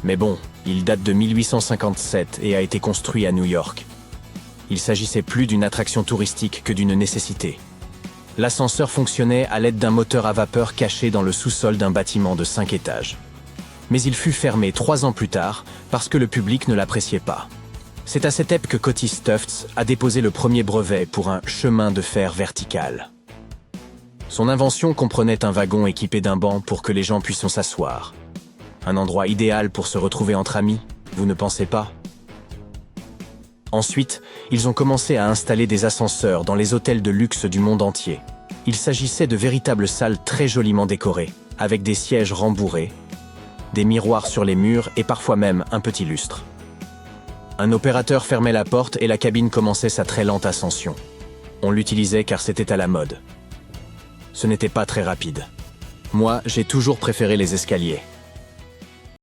Mais bon, il date de 1857 et a été construit à New York. Il s'agissait plus d'une attraction touristique que d'une nécessité. L'ascenseur fonctionnait à l'aide d'un moteur à vapeur caché dans le sous-sol d'un bâtiment de 5 étages. Mais il fut fermé 3 ans plus tard parce que le public ne l'appréciait pas. C'est à cette époque que Otis Tufts a déposé le premier brevet pour un chemin de fer vertical. Son invention comprenait un wagon équipé d'un banc pour que les gens puissent s'asseoir. Un endroit idéal pour se retrouver entre amis, vous ne pensez pas? Ensuite, ils ont commencé à installer des ascenseurs dans les hôtels de luxe du monde entier. Il s'agissait de véritables salles très joliment décorées, avec des sièges rembourrés, des miroirs sur les murs et parfois même un petit lustre. Un opérateur fermait la porte et la cabine commençait sa très lente ascension. On l'utilisait car c'était à la mode. Ce n'était pas très rapide. Moi, j'ai toujours préféré les escaliers.